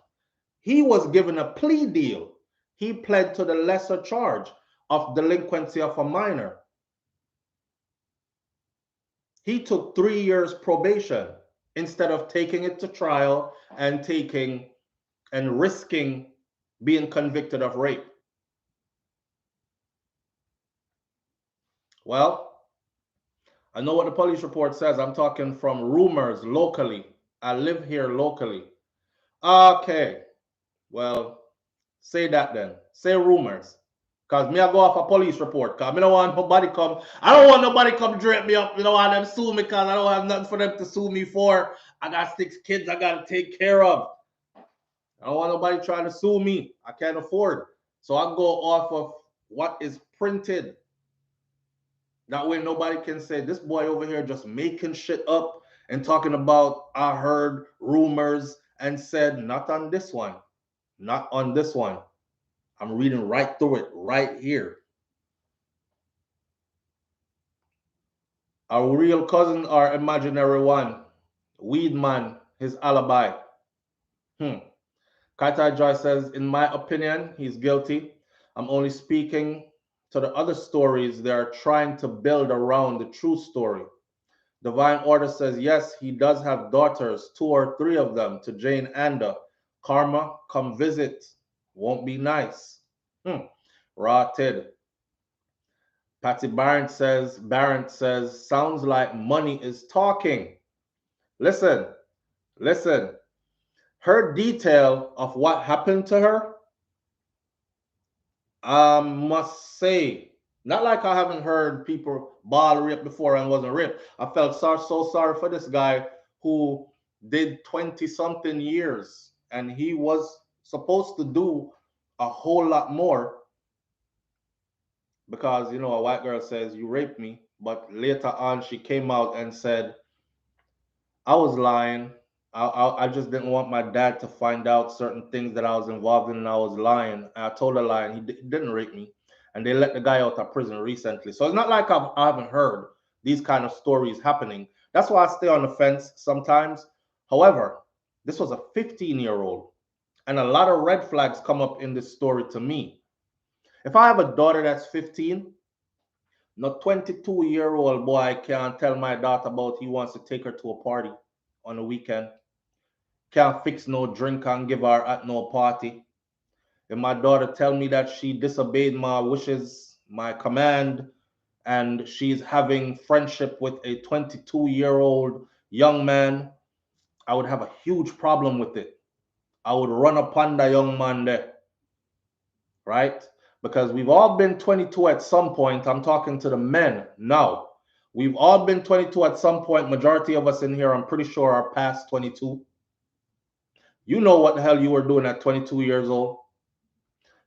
He was given a plea deal. He pled to the lesser charge of delinquency of a minor. He took 3 years probation instead of taking it to trial and risking being convicted of rape. Well, I know what the police report says. I'm talking from rumors locally. I live here locally. Okay. Well, say that then. Say rumors. Because me I go off a police report. Because I don't want nobody come. I don't want nobody come drape me up. You know, want them sue me because I don't have nothing for them to sue me for. I got 6 kids I got to take care of. I don't want nobody trying to sue me. I can't afford. So I go off of what is printed. That way nobody can say, this boy over here just making shit up and talking about, I heard rumors and said, not on this one. Not on this one. I'm reading right through it right here. A real cousin or imaginary one? Weed man, his alibi. Kaita Joy says, in my opinion, he's guilty. I'm only speaking to the other stories they are trying to build around the true story. Divine Order says, yes, he does have daughters, 2 or 3 of them, to Jane Anda. Karma, come visit. Won't be nice. Rotted. Patty Barrett says, sounds like money is talking. Listen. Her detail of what happened to her, I must say, not like I haven't heard people ball rape before and wasn't raped. I felt so sorry for this guy who did 20-something years, and he was supposed to do a whole lot more because, you know, a white girl says, you raped me. But later on, she came out and said, I was lying. I just didn't want my dad to find out certain things that I was involved in, and I was lying. I told a lie, and he didn't rape me. And they let the guy out of prison recently. So it's not like I haven't heard these kind of stories happening. That's why I stay on the fence sometimes. However, this was a 15-year-old. And a lot of red flags come up in this story to me. If I have a daughter that's 15, no 22-year-old boy can't tell my daughter about he wants to take her to a party on a weekend. Can't fix no drink and give her at no party. If my daughter tell me that she disobeyed my wishes, my command, and she's having friendship with a 22-year-old young man, I would have a huge problem with it. I would run upon the young man there, right? Because we've all been 22 at some point. I'm talking to the men now. We've all been 22 at some point. Majority of us in here, I'm pretty sure, are past 22. You know what the hell you were doing at 22 years old.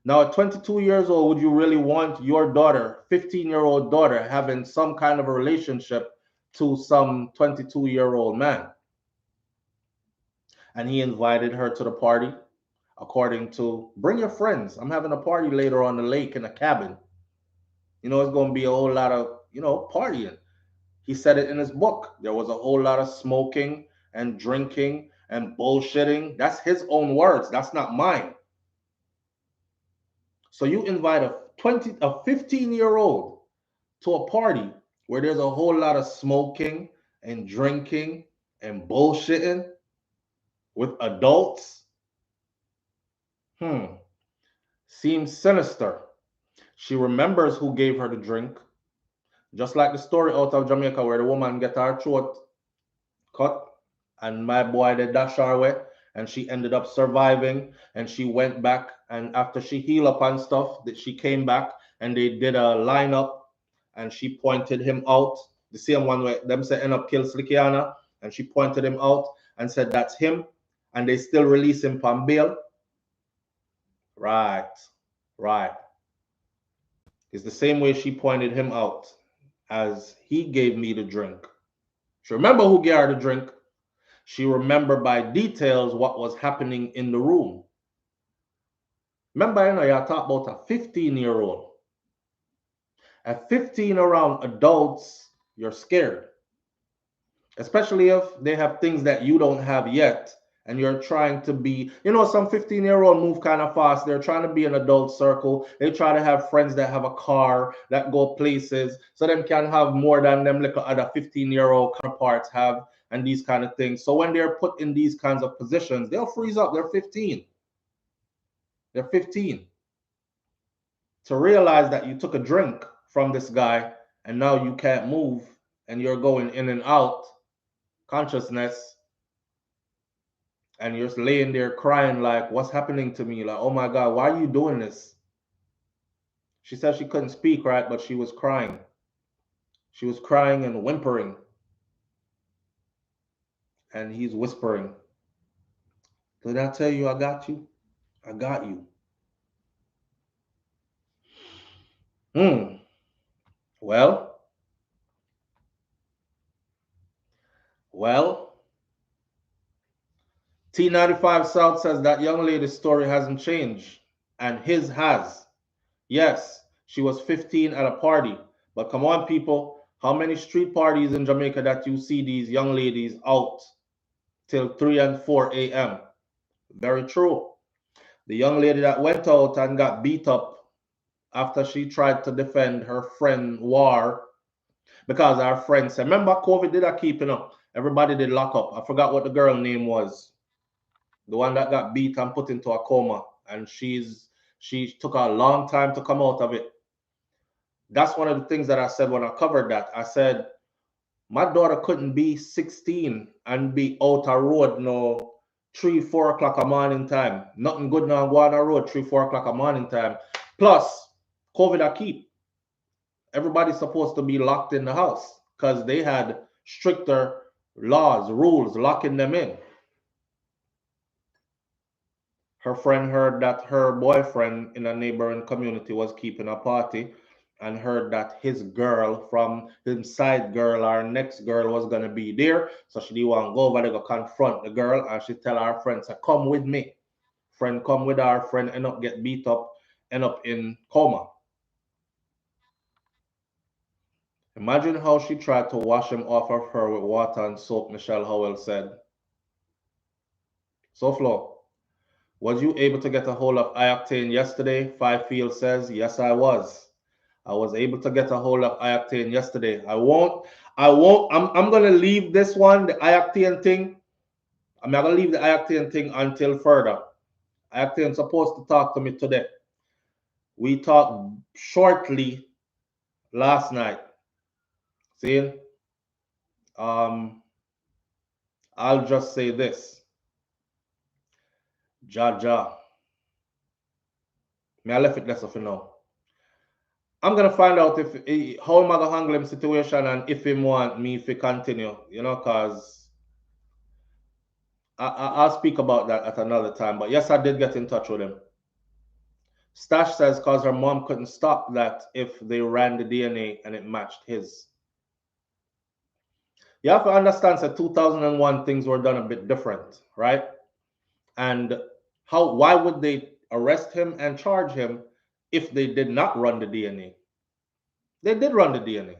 Now, at 22 years old, would you really want your daughter, 15-year-old daughter, having some kind of a relationship to some 22-year-old man? And he invited her to the party, according to, bring your friends. I'm having a party later on the lake in a cabin. You know, it's going to be a whole lot of, you know, partying. He said it in his book. There was a whole lot of smoking and drinking and bullshitting. That's his own words. That's not mine. So you invite a 15-year-old to a party where there's a whole lot of smoking and drinking and bullshitting with adults. Seems sinister. She remembers who gave her the drink. Just like the story out of Jamaica where the woman get her throat cut and my boy they dash her away and she ended up surviving, and she went back, and after she healed up and stuff, that she came back and they did a lineup and she pointed him out. The same one where them say end up kill Slickiana, and she pointed him out and said that's him, and they still release him from bail. Right. It's the same way she pointed him out as he gave me the drink. She remember who gave her the drink. She remembered by details what was happening in the room. Remember, you know, you talk about a 15-year-old. At 15 around adults, you're scared. Especially if they have things that you don't have yet. And you're trying to be, you know, some 15-year-old move kind of fast. They're trying to be an adult circle. They try to have friends that have a car, that go places, so them can have more than them little other 15-year-old counterparts have, and these kind of things. So when they're put in these kinds of positions, they'll freeze up. They're 15. They're 15. To realize that you took a drink from this guy and now you can't move and you're going in and out consciousness, and you're just laying there crying like, what's happening to me? Like, oh my God, why are you doing this? She said she couldn't speak, right? But she was crying. She was crying and whimpering. And he's whispering, did I tell you I got you? I got you. Well, T95 South says that young lady's story hasn't changed, and his has. Yes, she was 15 at a party, but come on, people, how many street parties in Jamaica that you see these young ladies out till 3 and 4 a.m.? Very true. The young lady that went out and got beat up after she tried to defend her friend War, because our friend said, remember COVID did a keeping up. Everybody did lock up. I forgot what the girl name was. The one that got beat and put into a coma. And she took a long time to come out of it. That's one of the things that I said when I covered that. I said, my daughter couldn't be 16 and be out a road no 3, 4 o'clock a morning time. Nothing good now go on a road 3, 4 o'clock a morning time. Plus, COVID a keep. Everybody's supposed to be locked in the house because they had stricter laws, rules locking them in. Her friend heard that her boyfriend in a neighboring community was keeping a party, and heard that his girl from his side girl, our next girl, was going to be there. So she didn't want to go over there to confront the girl, and she tell her friend, say, come with me. Friend come with her, friend end up get beat up, end up in coma. Imagine how she tried to wash him off of her with water and soap, Michelle Howell said. SouFLo, was you able to get a hold of Ioctane yesterday? Five Field says, yes, I was. I was able to get a hold of Ioctane yesterday. I'm going to leave this one, the Ioctane thing. I'm not going to leave the Ioctane thing until further. Ioctane's supposed to talk to me today. We talked shortly last night. See? I'll just say this. Jaja. I left it less of now. I'm gonna find out if how am I gonna handle him situation and if him want me to continue, you know, cause I'll speak about that at another time. But yes, I did get in touch with him. Stash says cause her mom couldn't stop that if they ran the DNA and it matched his. You have to understand that 2001 things were done a bit different, right? And why would they arrest him and charge him if they did not run the DNA? They did run the DNA.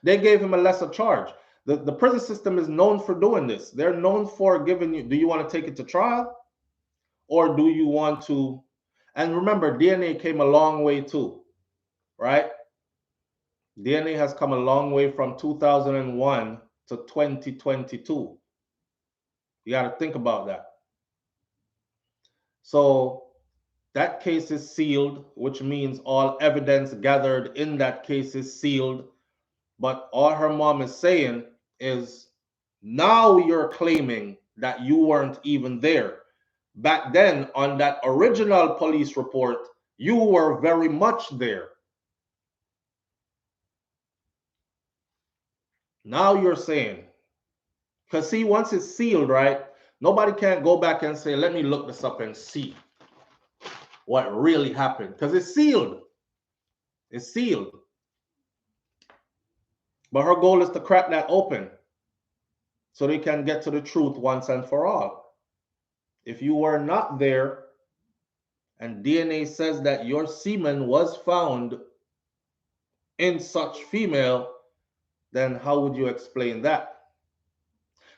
They gave him a lesser charge. The prison system is known for doing this. They're known for giving you, do you want to take it to trial? Or do you want to, and remember, DNA came a long way too, right? DNA has come a long way from 2001 to 2022. You got to think about that. So that case is sealed, which means all evidence gathered in that case is sealed. But all her mom is saying is, now you're claiming that you weren't even there. Back then, on that original police report, you were very much there. Now you're saying, because see, once it's sealed, right, nobody can go back and say, let me look this up and see what really happened, because it's sealed. It's sealed. But her goal is to crack that open so they can get to the truth once and for all. If you were not there, and DNA says that your semen was found in such female, then how would you explain that?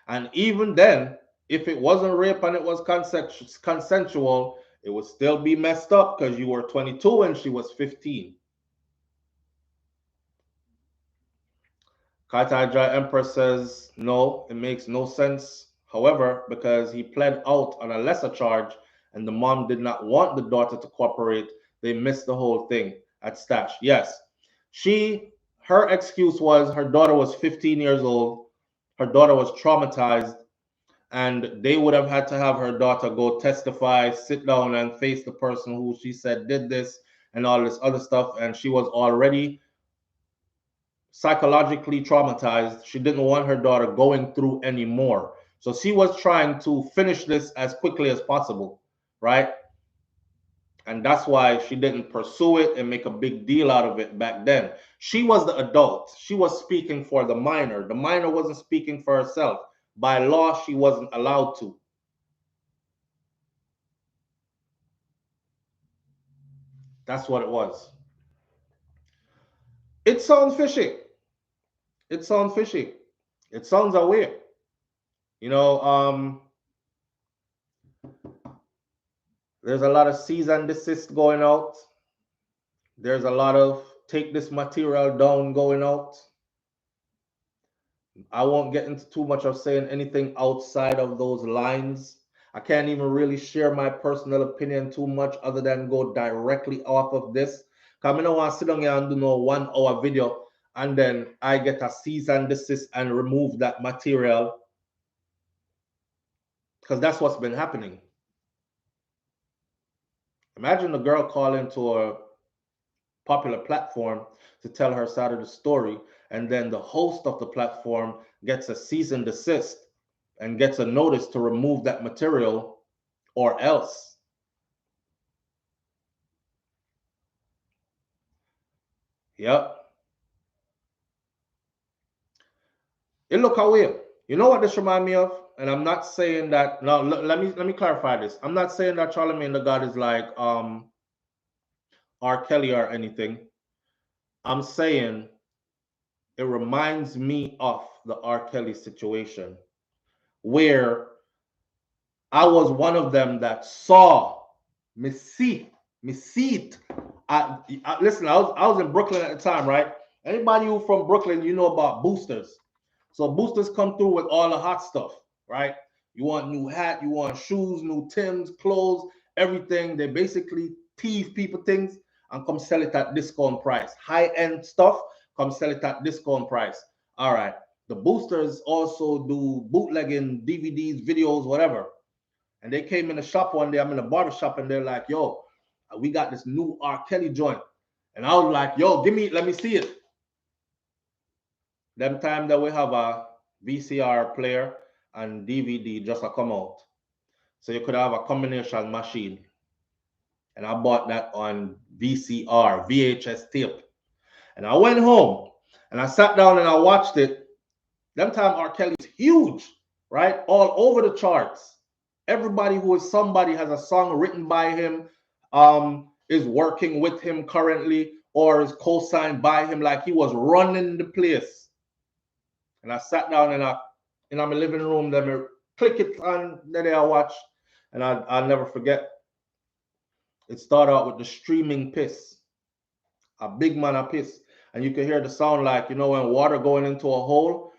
And even then, if it wasn't rape and it was consensual, it would still be messed up because you were 22 and she was 15. Kataja Empress says, no, it makes no sense. However, because he pled out on a lesser charge and the mom did not want the daughter to cooperate, they missed the whole thing at Stash. Yes, her excuse was her daughter was 15 years old. Her daughter was traumatized, and they would have had to have her daughter go testify, sit down and face the person who she said did this and all this other stuff. And she was already psychologically traumatized. She didn't want her daughter going through anymore. So she was trying to finish this as quickly as possible, right? And that's why she didn't pursue it and make a big deal out of it back then. She was the adult. She was speaking for the minor. The minor wasn't speaking for herself. By law, she wasn't allowed to. That's what it was. It sounds fishy. It sounds fishy. It sounds weird. You know, there's a lot of cease and desist going out. There's a lot of take this material down going out. I won't get into too much of saying anything outside of those lines. I can't even really share my personal opinion too much other than go directly off of this. Because I don't want to sit down here and do no 1 hour video and then I get a cease and desist and remove that material. Because that's what's been happening. Imagine a girl calling to a popular platform to tell her side of the story, and then the host of the platform gets a cease and desist and gets a notice to remove that material or else. Yep. It look away. You know what this reminds me of? And I'm not saying that. No, let me clarify this. I'm not saying that Charlamagne Tha God is like R. Kelly or anything. I'm saying it reminds me of the R. Kelly situation, where I was one of them that saw me see it. Listen, I was in Brooklyn at the time, right? Anybody who from Brooklyn, you know about boosters. So boosters come through with all the hot stuff, right? You want new hat, you want shoes, new Timbs, clothes, everything. They basically tease people things and come sell it at discount price. High-end stuff, come sell it at discount price. All right. The boosters also do bootlegging, DVDs, videos, whatever. And they came in the shop one day. I'm in the barber shop, and they're like, yo, we got this new R. Kelly joint. And I was like, yo, let me see it. Them time that we have a VCR player and DVD just to come out. So you could have a combination machine. And I bought that on VCR, VHS tape. And I went home and I sat down and I watched it. Them time R. Kelly's huge, right? All over the charts. Everybody who is somebody has a song written by him, is working with him currently, or is co-signed by him, like he was running the place. And I sat down and in my living room, let me click it on the day I watch, and I'll never forget. It started out with the streaming piss, a big man of piss, and you can hear the sound like, you know, when water going into a hole.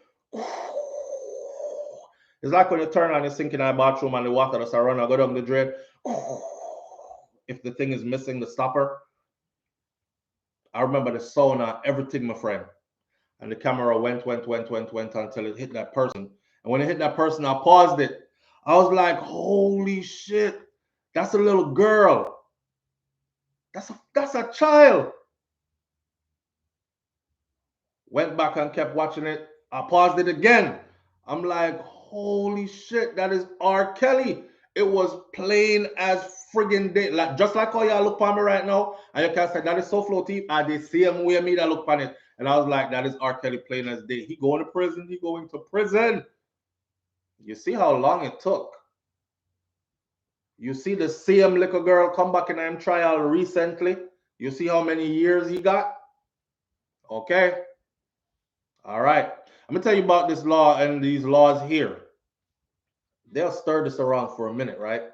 It's like when you turn on the sink in a bathroom and the water just run and go down the drain. If the thing is missing the stopper. I remember the sound of everything, my friend. And the camera went until it hit that person. And when it hit that person, I paused it. I was like, holy shit, that's a little girl. That's a child. Went back and kept watching it. I paused it again. I'm like, holy shit, that is R. Kelly. It was plain as friggin' day. Like, just like how y'all look on me right now, and you can say that is SouFLoTV, and the same way me that look on it. And I was like, that is R. Kelly plain as day. He going to prison. He going to prison. You see how long it took. You see the same little girl come back in him trial recently. You see how many years he got? Okay. All right. I'm going to tell you about this law and these laws here. They'll stir this around for a minute, right?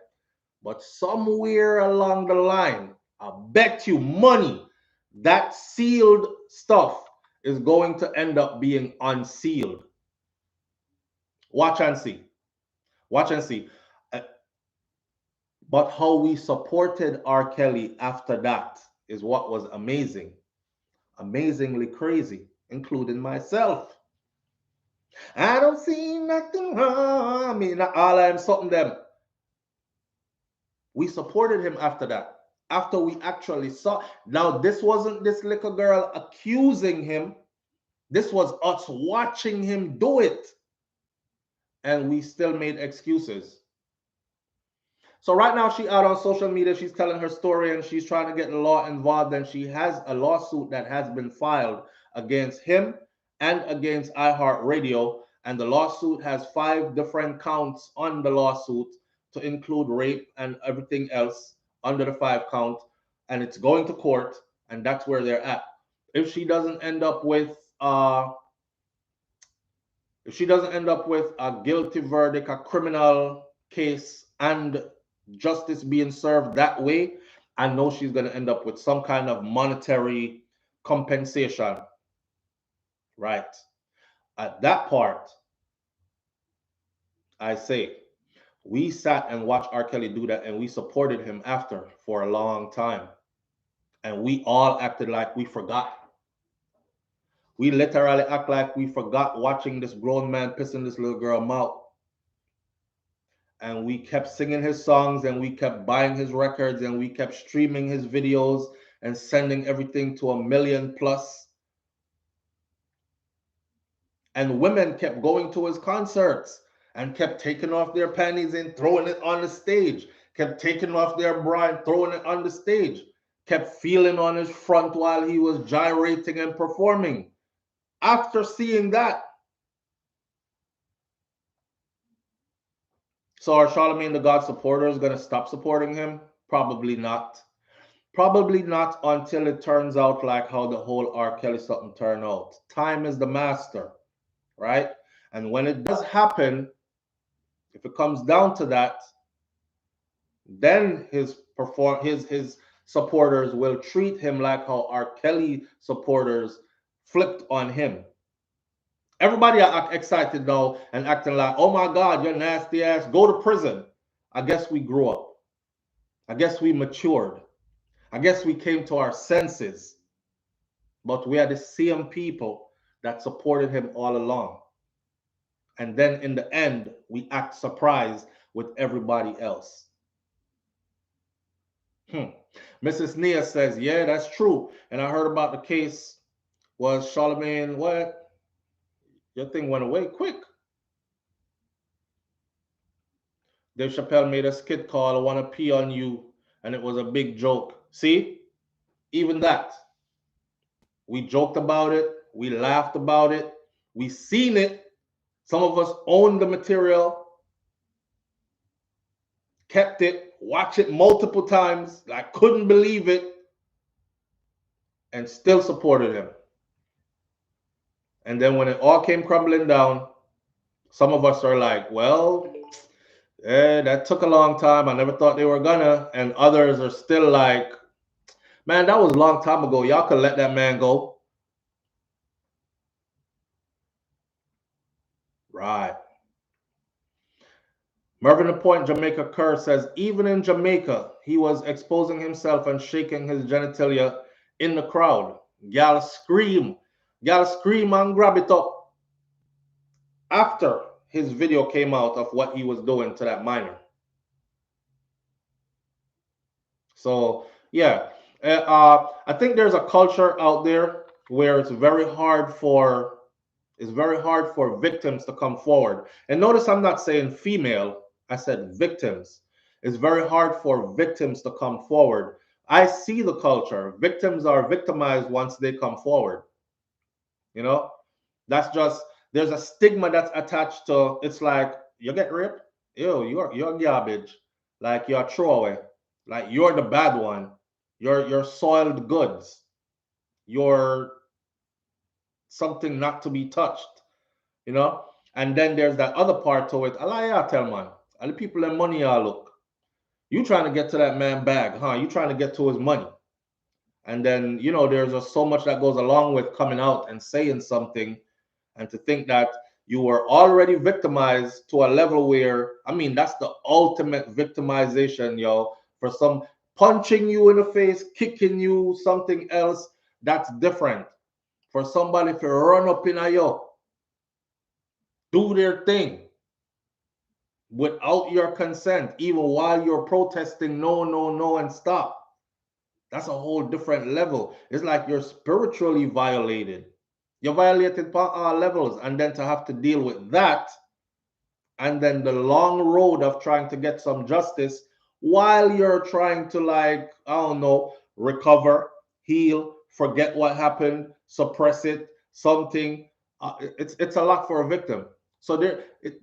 But somewhere along the line, I bet you money that sealed stuff is going to end up being unsealed. Watch and see. Watch and see. But how we supported R. Kelly after that is what was amazing. Amazingly crazy, including myself. I don't see nothing wrong. I mean, all I'm something them. We supported him after that. After we actually saw. Now, this wasn't this little girl accusing him. This was us watching him do it. And we still made excuses. So right now she out on social media, she's telling her story and she's trying to get the law involved, and she has a lawsuit that has been filed against him and against iHeartRadio, and the lawsuit has 5 different counts on the lawsuit to include rape and everything else under the 5 count, and it's going to court, and that's where they're at. If she doesn't end up with a guilty verdict, a criminal case, and justice being served that way, I know she's going to end up with some kind of monetary compensation. Right. At that part, I say, we sat and watched R. Kelly do that, and we supported him after for a long time. And we all acted like we forgot. We literally act like we forgot watching this grown man pissing this little girl mouth. And we kept singing his songs, and we kept buying his records, and we kept streaming his videos and sending everything to 1 million plus. And women kept going to his concerts and kept taking off their panties and throwing it on the stage, kept taking off their bra and throwing it on the stage, kept feeling on his front while he was gyrating and performing. After seeing that, so are Charlamagne Tha God supporters going to stop supporting him? Probably not. Probably not until it turns out like how the whole R. Kelly something turned out. Time is the master, right? And when it does happen, if it comes down to that, then his supporters will treat him like how R. Kelly supporters flipped on him. Everybody are excited now and acting like, oh my God, you're nasty ass, go to prison. I guess we grew up. I guess we matured. I guess we came to our senses. But we are the same people that supported him all along. And then in the end, we act surprised with everybody else. Mrs. Nia says, yeah, that's true. And I heard about the case was Charlemagne, what? Your thing went away quick. Dave Chappelle made a skit called I Want to Pee on You, and it was a big joke. See? Even that. We joked about it. We laughed about it. We seen it. Some of us owned the material, kept it, watched it multiple times. I couldn't believe it, and still supported him. And then when it all came crumbling down, some of us are like, well, that took a long time. I never thought they were gonna. And others are still like, man, that was a long time ago. Y'all could let that man go. Right. Mervyn the Point, Jamaica Kerr says, even in Jamaica, he was exposing himself and shaking his genitalia in the crowd. Gal scream and grab it up after his video came out of what he was doing to that minor. So yeah, I think there's a culture out there where it's very hard for victims to come forward. And notice I'm not saying female, I said victims. It's very hard for victims to come forward. I see the culture. Victims are victimized once they come forward. You know, that's just, there's a stigma that's attached to, it's like, you get raped? Ew, you're garbage. like you're a throwaway, like you're the bad one, you're soiled goods, you're something not to be touched, you know. And then there's that other part to it. I like y'all tell man, all the people in money y'all look. You trying to get to that man bag, huh? You trying to get to his money. And then, you know, there's just so much that goes along with coming out and saying something, and to think that you were already victimized to a level where, I mean, that's the ultimate victimization, yo. For some punching you in the face, kicking you, something else, that's different. For somebody to run up in a yo, do their thing without your consent, even while you're protesting, no, no, no, and stop. That's a whole different level. It's like you're spiritually violated. You're violated on all levels, and then to have to deal with that, and then the long road of trying to get some justice while you're trying to, like, I don't know, recover, heal, forget what happened, suppress it, something. It's a lot for a victim. So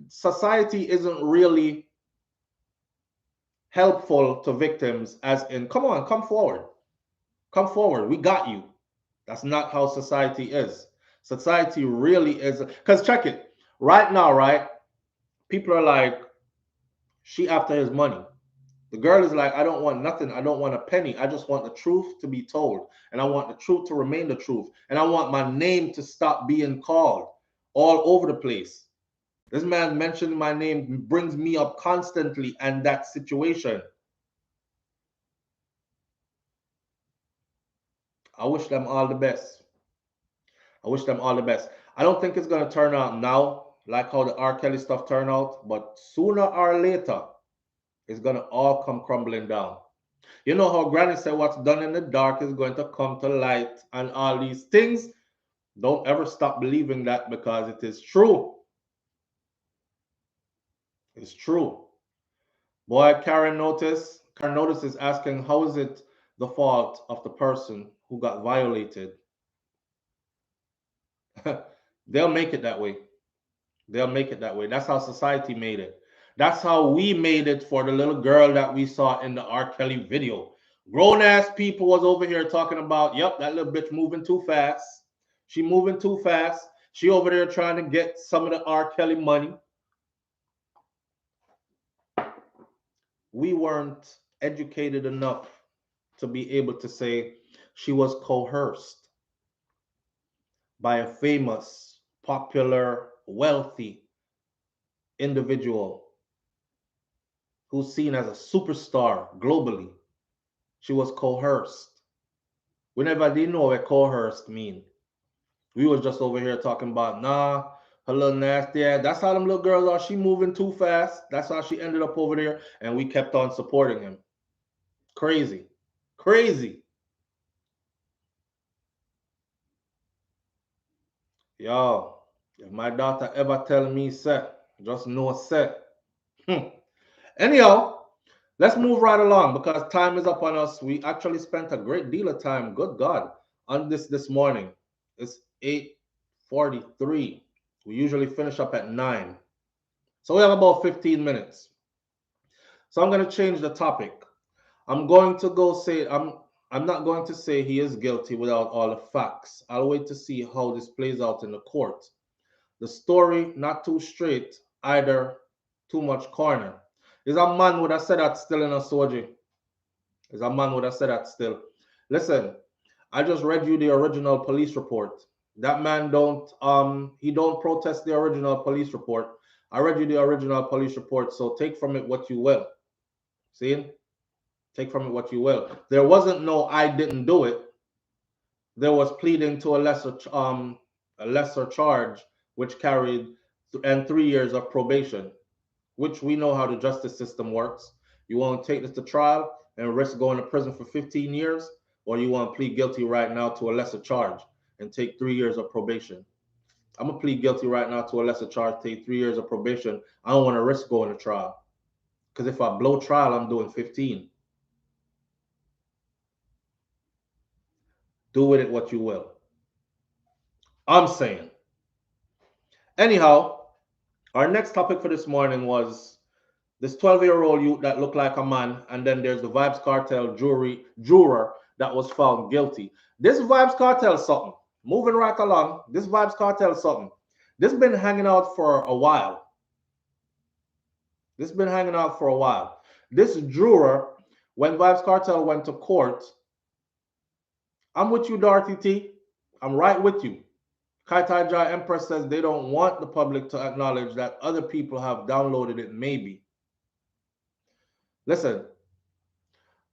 society isn't really helpful to victims, as in, come on, come forward. Come forward. We got you. That's not how society is. Society really is. Because check it. Right now, right? People are like, she after his money. The girl is like, I don't want nothing. I don't want a penny. I just want the truth to be told. And I want the truth to remain the truth. And I want my name to stop being called all over the place. This man mentioned my name, brings me up constantly, and that situation. I wish them all the best. I wish them all the best. I don't think it's going to turn out now like how the R. Kelly stuff turned out, but sooner or later, it's going to all come crumbling down. You know how Granny said what's done in the dark is going to come to light and all these things? Don't ever stop believing that, because it is true. It's true. Boy, Karen Notice is asking, how is it the fault of the person who got violated? They'll make it that way. They'll make it that way. That's how society made it. That's how we made it for the little girl that we saw in the R. Kelly video. Grown ass people was over here talking about, yep, that little bitch moving too fast. She moving too fast. She over there trying to get some of the R. Kelly money. We weren't educated enough to be able to say she was coerced by a famous, popular, wealthy individual who's seen as a superstar globally. She was coerced. We never did know what coerced mean. We was just over here talking about, nah, her little nasty. Yeah, that's how them little girls are. She moving too fast. That's how she ended up over there. And we kept on supporting him. Crazy. Crazy. Yo, if my daughter ever tell me, say, just know, say. Anyhow, let's move right along because time is up on us. We actually spent a great deal of time, good God, on this morning. It's 8:43. We usually finish up at 9. So we have about 15 minutes. So I'm going to change the topic. I'm going to go say, I'm not going to say he is guilty without all the facts. I'll wait to see how this plays out in the court. The story, not too straight, either too much corner. Is a man would have said that still in a soji. Is a man would have said that still. Listen, I just read you the original police report. That man don't protest the original police report. I read you the original police report, so take from it what you will. See? Take from it what you will. There wasn't no I didn't do it. There was pleading to a lesser charge, which carried and 3 years of probation, which we know how the justice system works. You want to take this to trial and risk going to prison for 15 years, or you want to plead guilty right now to a lesser charge and take 3 years of probation. I'm gonna plead guilty right now to a lesser charge, take 3 years of probation. I don't want to risk going to trial, because if I blow trial, I'm doing 15. Do with it what you will. I'm saying. Anyhow, our next topic for this morning was this 12-year-old youth that looked like a man, and then there's the Vybz Kartel juror that was found guilty. This Vybz Kartel something. Moving right along, this Vybz Kartel something. This been hanging out for a while. This been hanging out for a while. This juror, when Vybz Kartel went to court, I'm with you, Dorothy T. I'm right with you. Kaitai Jai Empress says they don't want the public to acknowledge that other people have downloaded it, maybe. Listen,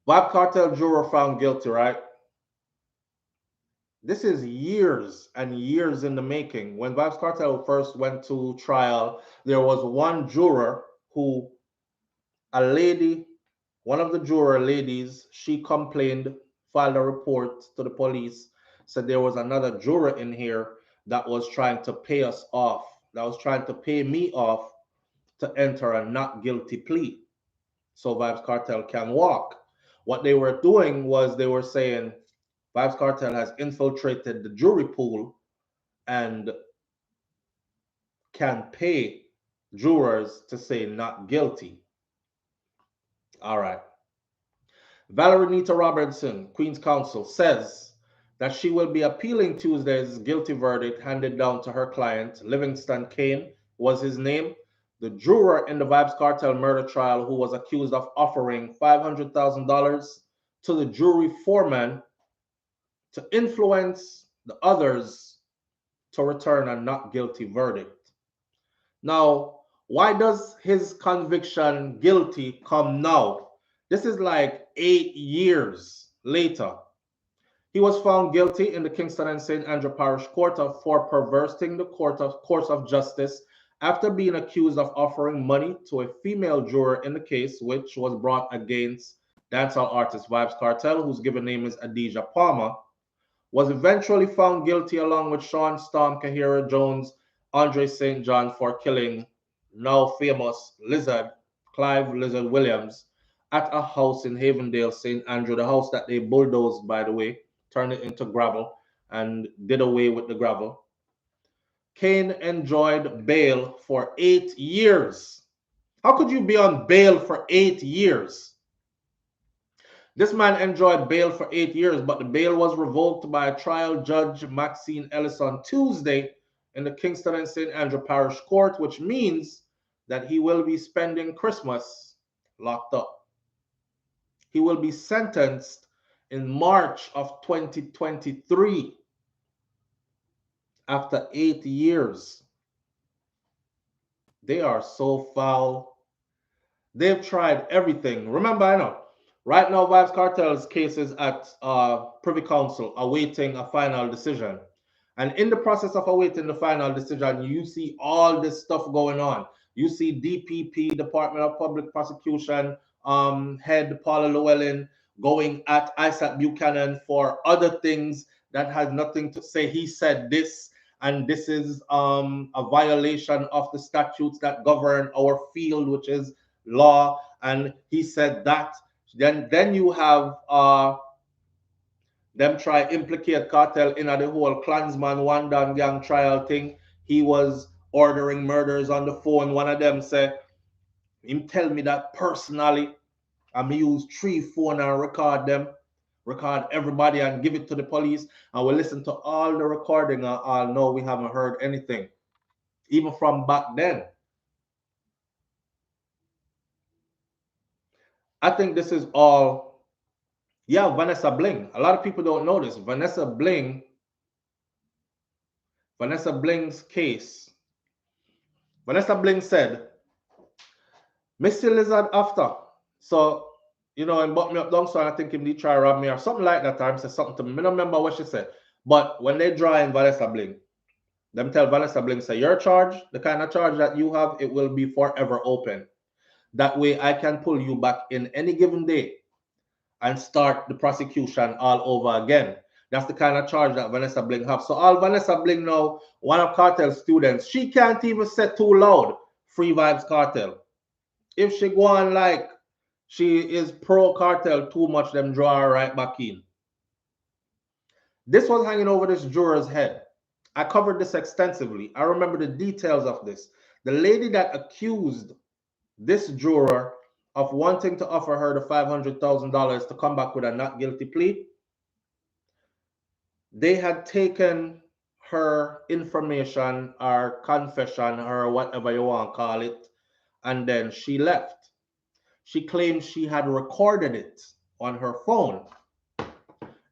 Vybz Kartel juror found guilty, right? This is years and years in the making. When Vybz Kartel first went to trial, there was one juror who, a lady, one of the juror ladies, she complained, filed a report to the police, said there was another juror in here that was trying to pay us off, that was trying to pay me off to enter a not guilty plea so Vybz Kartel can walk. What they were doing was they were saying Vybz Kartel has infiltrated the jury pool and can pay jurors to say not guilty. All right. Valerie Nita Robertson, Queen's Counsel, says that she will be appealing Tuesday's guilty verdict handed down to her client. Livingston Kane was his name, the juror in the Vybz Kartel murder trial who was accused of offering $500,000 to the jury foreman to influence the others to return a not guilty verdict. Now, why does his conviction guilty come now? This is like 8 years later. He was found guilty in the Kingston and St. Andrew Parish Court for perverting the course of justice after being accused of offering money to a female juror in the case, which was brought against dancehall artist Vybz Kartel, whose given name is Adidja Palmer, was eventually found guilty along with Sean Storm, Kahira Jones, Andre St. John for killing now famous Lizard, Clive Lizard Williams, at a house in Havendale, St. Andrew, the house that they bulldozed, by the way, turned it into gravel and did away with the gravel. Kane enjoyed bail for 8 years. How could you be on bail for 8 years? This man enjoyed bail for 8 years, but the bail was revoked by trial judge Maxine Ellis on Tuesday in the Kingston and St. Andrew Parish Court, which means that he will be spending Christmas locked up. He will be sentenced in March of 2023 after 8 years. They are so foul. They've tried everything. Remember, I know, right now Vybz Kartel's case is at Privy Council awaiting a final decision. And in the process of awaiting the final decision, you see all this stuff going on. You see DPP, Department of Public Prosecution, head Paula Llewellyn going at Isaac Buchanan for other things that had nothing to say. He said this, and this is a violation of the statutes that govern our field, which is law. And he said that. Then you have them try implicate Kartel in the whole Klansman one down gang trial thing. He was ordering murders on the phone. One of them said, him tell me that personally. I may use 3 phones and record them, record everybody and give it to the police. And we listen to all the recording and all know we haven't heard anything, even from back then. I think this is all, yeah, Vanessa Bling. A lot of people don't know this. Vanessa Bling's case. Vanessa Bling said, Mr. Lizard after. So, you know, and bought me up down, so I think him did try to rob me or something like that time, said something to me. I don't remember what she said. But when they draw in Vanessa Bling, them tell Vanessa Bling, say, your charge, the kind of charge that you have, it will be forever open. That way I can pull you back in any given day and start the prosecution all over again. That's the kind of charge that Vanessa Bling have. So all Vanessa Bling now, one of Kartel's students, she can't even say too loud, free Vybz Kartel. If she go on like she is pro Kartel too much, them draw her right back in. This was hanging over this juror's head. I covered this extensively. I remember the details of this. The lady that accused this juror of wanting to offer her the $500,000 to come back with a not guilty plea. They had taken her information or confession or whatever you want to call it, and then she left. She claimed she had recorded it on her phone.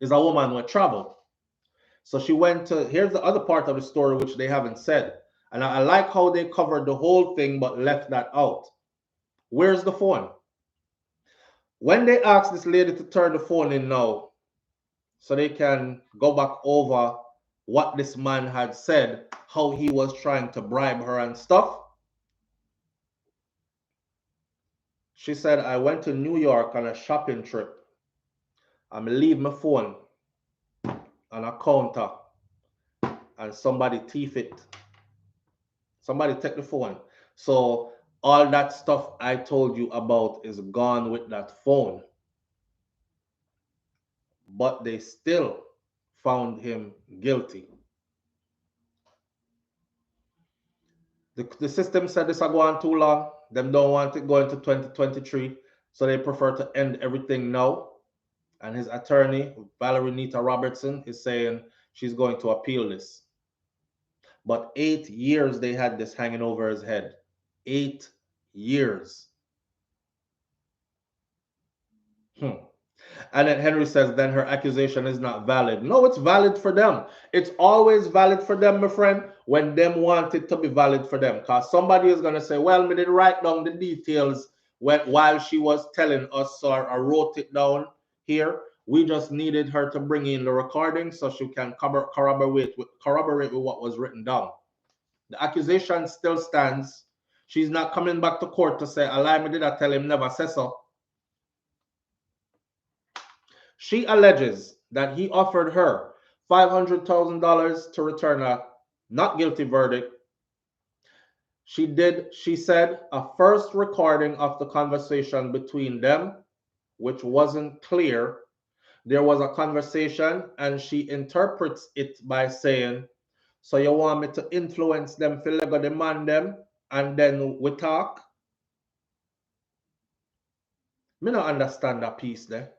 Is a woman with travel. So she went to, here's the other part of the story which they haven't said. And I like how they covered the whole thing but left that out. Where's the phone? When they asked this lady to turn the phone in now, so they can go back over what this man had said, how he was trying to bribe her and stuff, she said, I went to New York on a shopping trip. I'm gonna leave my phone on a counter and somebody thief it. Somebody take the phone. So all that stuff I told you about is gone with that phone. But they still found him guilty. The system said this will go on too long. Them don't want it going to 2023. So they prefer to end everything now. And his attorney, Valerie Nita Robertson, is saying she's going to appeal this. But 8 years they had this hanging over his head. 8 years. And then Henry says, then her accusation is not valid. No, it's valid for them. It's always valid for them, my friend, when them want it to be valid for them. Because somebody is going to say, well, me did write down the details while she was telling us, so I wrote it down here. We just needed her to bring in the recording so she can corroborate with what was written down. The accusation still stands. She's not coming back to court to say, a lie me did I tell him, never say so. She alleges that he offered her $500,000 to return a not guilty verdict. She said, a first recording of the conversation between them, which wasn't clear. There was a conversation and she interprets it by saying, so you want me to influence them, feel like I demand them, and then we talk? Me not understand that piece there.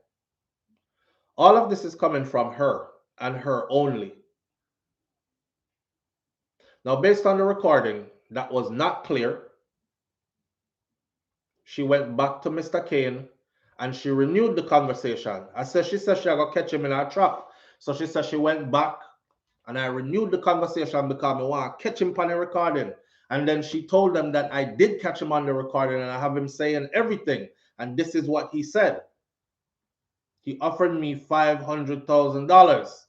All of this is coming from her and her only. Now, based on the recording, that was not clear. She went back to Mr. Kane and she renewed the conversation. She said she got to catch him in her trap. So she said she went back and I renewed the conversation because I want to catch him on the recording. And then she told them that I did catch him on the recording and I have him saying everything. And this is what he said. He offered me $500,000.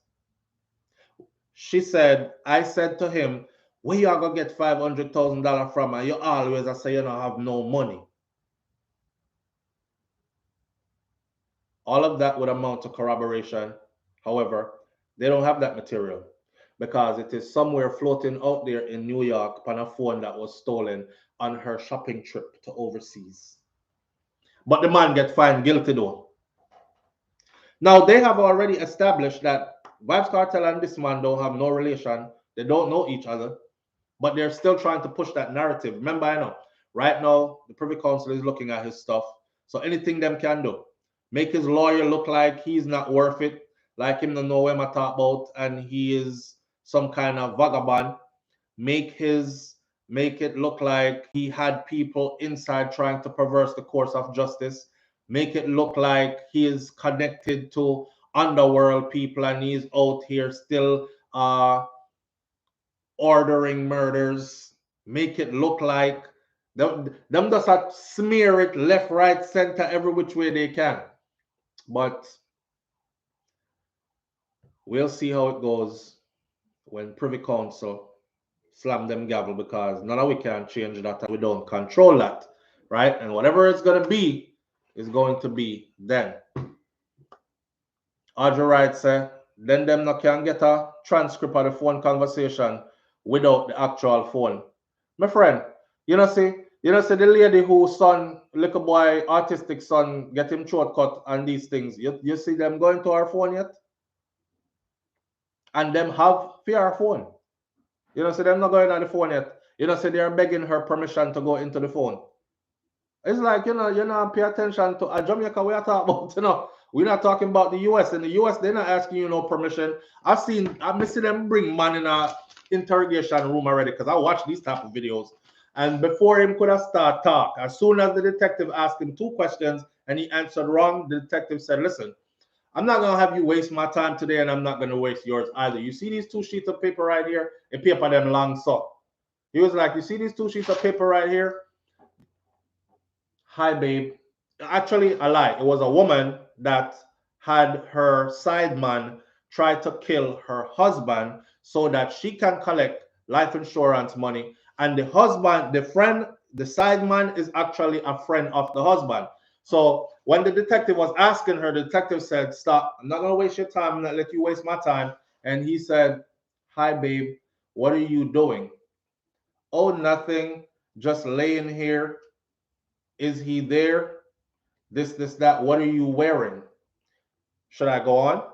She said, I said to him, where you are going to get $500,000 from? And you always say you don't have no money. All of that would amount to corroboration. However, they don't have that material because it is somewhere floating out there in New York on a phone that was stolen on her shopping trip to overseas. But the man gets found guilty though. Now, they have already established that Vybz Kartel and this man don't have no relation. They don't know each other. But they're still trying to push that narrative. Remember, I know, right now, the Privy Council is looking at his stuff. So anything them can do. Make his lawyer look like he's not worth it. Like him to know him I talk about. And he is some kind of vagabond. Make it look like he had people inside trying to perverse the course of justice. Make it look like he is connected to underworld people and he's out here still ordering murders. Make it look like them just smear it left, right, center, every which way they can. But we'll see how it goes when Privy Council slam them gavel, because none of we can change that and we don't control that, right? And whatever it's going to be is going to be then. Audrey Wright said, then them not can get a transcript of the phone conversation without the actual phone. My friend, you know see the lady whose son, little boy, autistic son, get him throat cut and these things. You see them going to her phone yet? And them have fear phone. You know see them not going on the phone yet. You know see they're begging her permission to go into the phone. It's like, you're not pay attention to Jamaica we are talking about, We're not talking about the US. In the US, they're not asking you no permission. I see them bring man in a interrogation room already because I watch these type of videos. And before him could have start talk, as soon as the detective asked him 2 questions and he answered wrong, the detective said, listen, I'm not going to have you waste my time today and I'm not going to waste yours either. You see these 2 sheets of paper right here? And paper them long so. He was like, you see these 2 sheets of paper right here? Hi, babe. Actually, a lie. It was a woman that had her sideman try to kill her husband so that she can collect life insurance money. And the husband, the friend, the sideman is actually a friend of the husband. So when the detective was asking her, the detective said, stop, I'm not going to waste your time. I'm not let you waste my time. And he said, hi, babe, what are you doing? Oh, nothing, just laying here. Is he there? This, that. What are you wearing? Should I go on?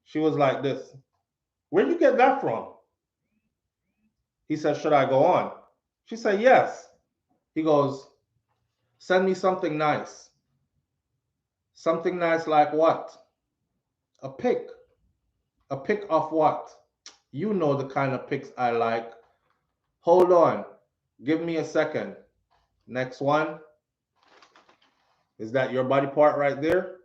She was like this. Where'd you get that from? He said, should I go on? She said, yes. He goes, send me something nice. Something nice like what? A pic. A pic of what? You know the kind of pics I like. Hold on. Give me a second. Next one. Is that your body part right there?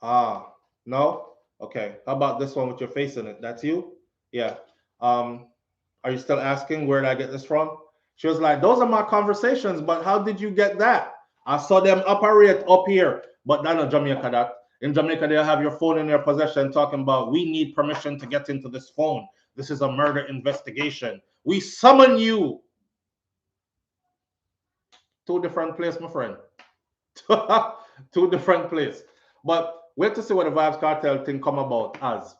Ah, no? Okay. How about this one with your face in it? That's you? Yeah. Are you still asking where did I get this from? She was like, those are my conversations, but how did you get that? I saw them operate up here, but that's not Jamaica that. In Jamaica, they have your phone in their possession talking about, we need permission to get into this phone. This is a murder investigation. We summon you. 2 different places, my friend. 2 different places. But wait to see what the Vybz Kartel thing come about as.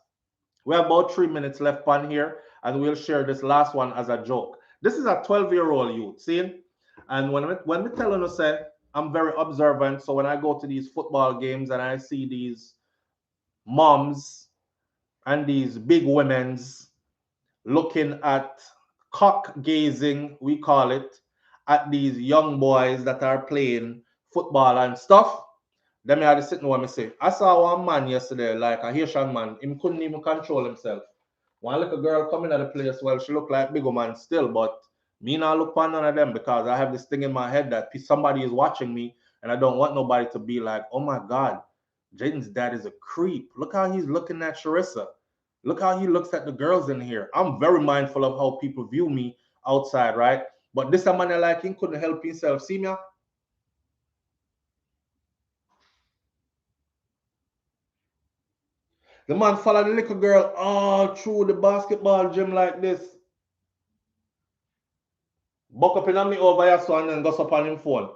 We have about 3 minutes left on here, and we'll share this last one as a joke. This is a 12-year-old youth, see? And when we tell you, say, I'm very observant, so when I go to these football games and I see these moms and these big women's looking at cock gazing, we call it, at these young boys that are playing football and stuff, then I had to sit and say, I saw one man yesterday, like a Haitian man, him couldn't even control himself. One little girl coming at the place, well, she looked like big man still, but me not look on none of them because I have this thing in my head that somebody is watching me and I don't want nobody to be like, oh my God, Jaden's dad is a creep. Look how he's looking at Sharissa. Look how he looks at the girls in here. I'm very mindful of how people view me outside, right? But this man like him couldn't help himself. See me? The man followed the little girl all through the basketball gym like this. Buck up in on me over here so and then goes up on him phone.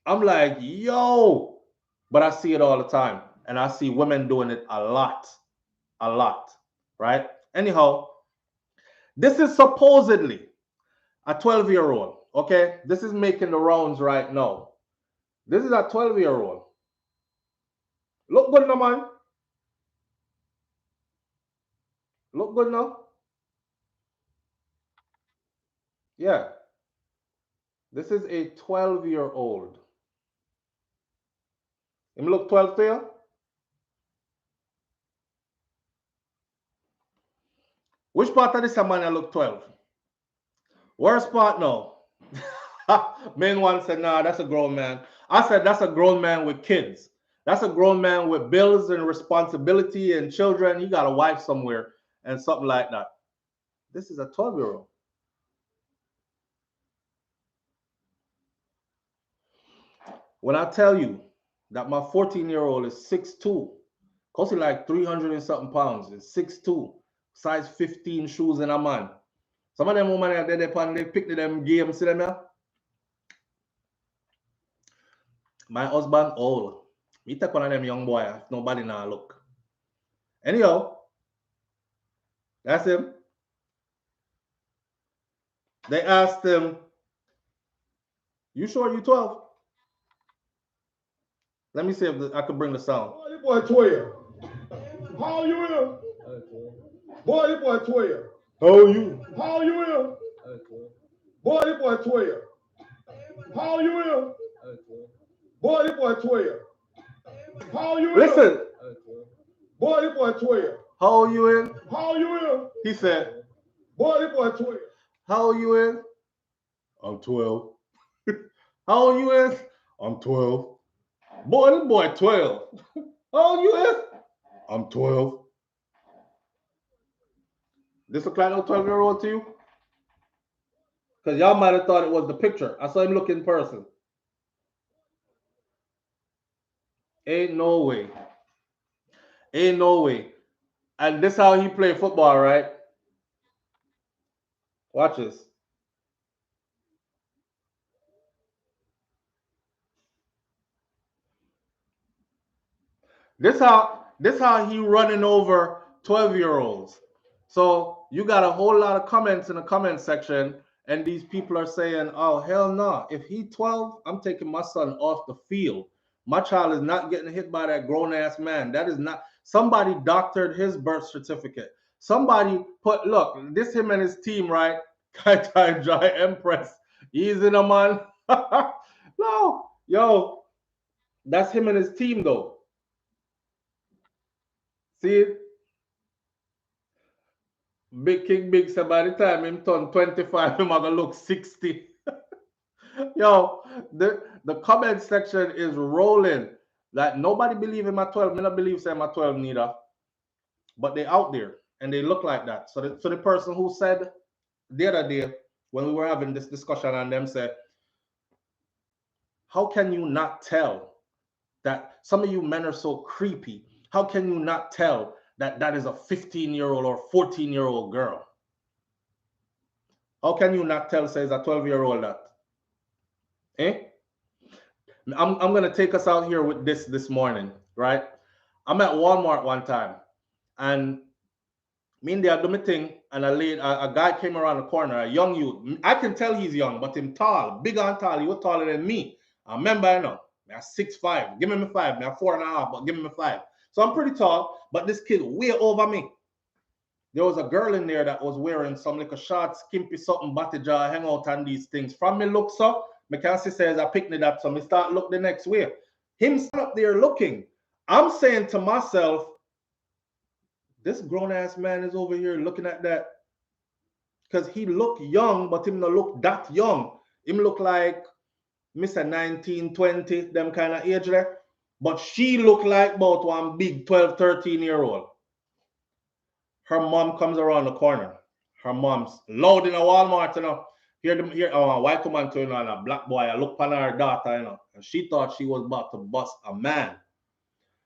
I'm like, yo. But I see it all the time. And I see women doing it a lot. A lot. Right? Anyhow, this is supposedly a 12-year-old. Okay? This is making the rounds right now. This is a 12-year-old. Look good now, man. Look good now. Yeah. This is a 12-year-old. Him look 12 to you? Which part of this man look 12? Worst part now. Main one said, nah, that's a grown man. I said, that's a grown man with kids. That's a grown man with bills and responsibility and children. He got a wife somewhere and something like that. This is a 12-year-old. When I tell you that my 14-year-old is 6'2", costing like 300 and something pounds, is 6'2", size 15 shoes in a man. Some of them women are there, they pick them games, see them here? My husband old. Me take one of them young boy if nobody now look. Anyhow, that's him. They asked him, you sure you 12? Let me see if I could bring the sound. Boy, this boy 12. How you in? Boy, this boy 12. How you? How you in? Boy, this boy 12. How you is? Boy, this boy 12. How you is? Listen. Boy, this boy 12. How old you in? How you is? He said. Boy, this boy 12. How old you in? I'm 12. How old you is? I'm 12. Boy, this boy 12. How old you is? I'm 12. This look like no 12-year-old to you? Because y'all might have thought it was the picture. I saw him look in person. Ain't no way. Ain't no way. And this how he play football, right? Watch this. This how he running over 12-year-olds. So you got a whole lot of comments in the comment section, and these people are saying, oh, hell no. If he 12, I'm taking my son off the field. My child is not getting hit by that grown-ass man. That is not, somebody doctored his birth certificate. Somebody put, look, this him and his team, right? Kai Jai Empress. Easy no man. No, yo, that's him and his team though. See it? Big King Big said by the time him turn 25, him gonna look 60. Yo, the comment section is rolling. Like nobody believe in my 12. Me not believe say my 12 neither. But they out there and they look like that. So the person who said the other day when we were having this discussion and them said, how can you not tell that some of you men are so creepy? How can you not tell that that is a 15-year-old or 14-year-old girl? How can you not tell, says a 12-year-old that? Eh? I'm gonna take us out here with this morning, right? I'm at Walmart one time, and me and I do my thing, and a guy came around the corner, a young youth. I can tell he's young, but him tall, big and tall. He was taller than me. I remember, I know, I'm 6'5". Give me my 5. I'm 4.5, but give me my 5. So I'm pretty tall, but this kid way over me. There was a girl in there that was wearing some like a short, skimpy something, batty jaw, hang out and these things. From me looks up, me can see says I picked it up, so me start look the next way. Him stand up there looking. I'm saying to myself, this grown-ass man is over here looking at that. Because he look young, but him not look that young. Him look like Mr. 19, 20, them kind of age there. But she look like about one big 12, 13-year-old. Her mom comes around the corner. Her mom's loud in a Walmart, you know. Here, a white woman to, you know, and a black boy. I look upon her daughter, you know, and she thought she was about to bust a man.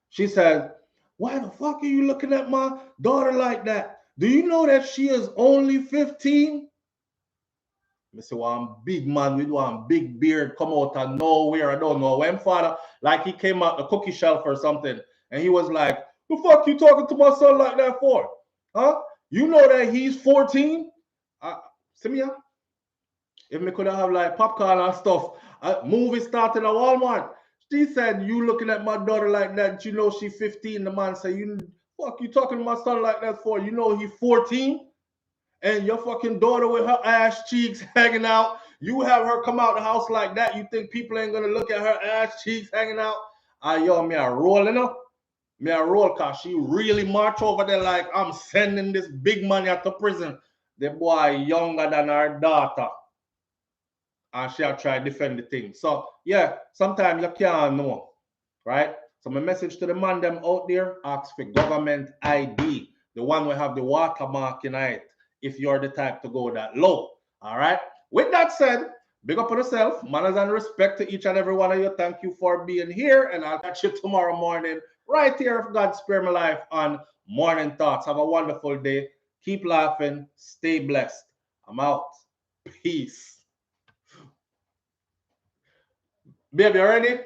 She said, why the fuck are you looking at my daughter like that? Do you know that she is only 15? I say, one big man with one big beard come out of nowhere. I don't know. When father, like he came out the cookie shelf or something, and he was like, the fuck you talking to my son like that for? Huh? You know that he's 14? See me here? If me could have like popcorn and stuff, movie started at Walmart. She said, you looking at my daughter like that, you know she 15. The man said, you fuck you talking to my son like that for? You know he 14? And your fucking daughter with her ass cheeks hanging out, you have her come out the house like that, you think people ain't gonna look at her ass cheeks hanging out? Yo, me a rolling up. Me a roll, cause she really march over there like I'm sending this big money out to prison. The boy younger than her daughter. And she'll try to defend the thing. So yeah, sometimes you can't know, right? So my message to the man them out there, ask for government ID, the one we have the watermark in it, if you're the type to go that low. All right. With that said, big up on yourself, manners and respect to each and every one of you. Thank you for being here, and I'll catch you tomorrow morning right here if God spare my life on Morning Thoughts. Have a wonderful day. Keep laughing. Stay blessed. I'm out. Peace. Baby, you ready?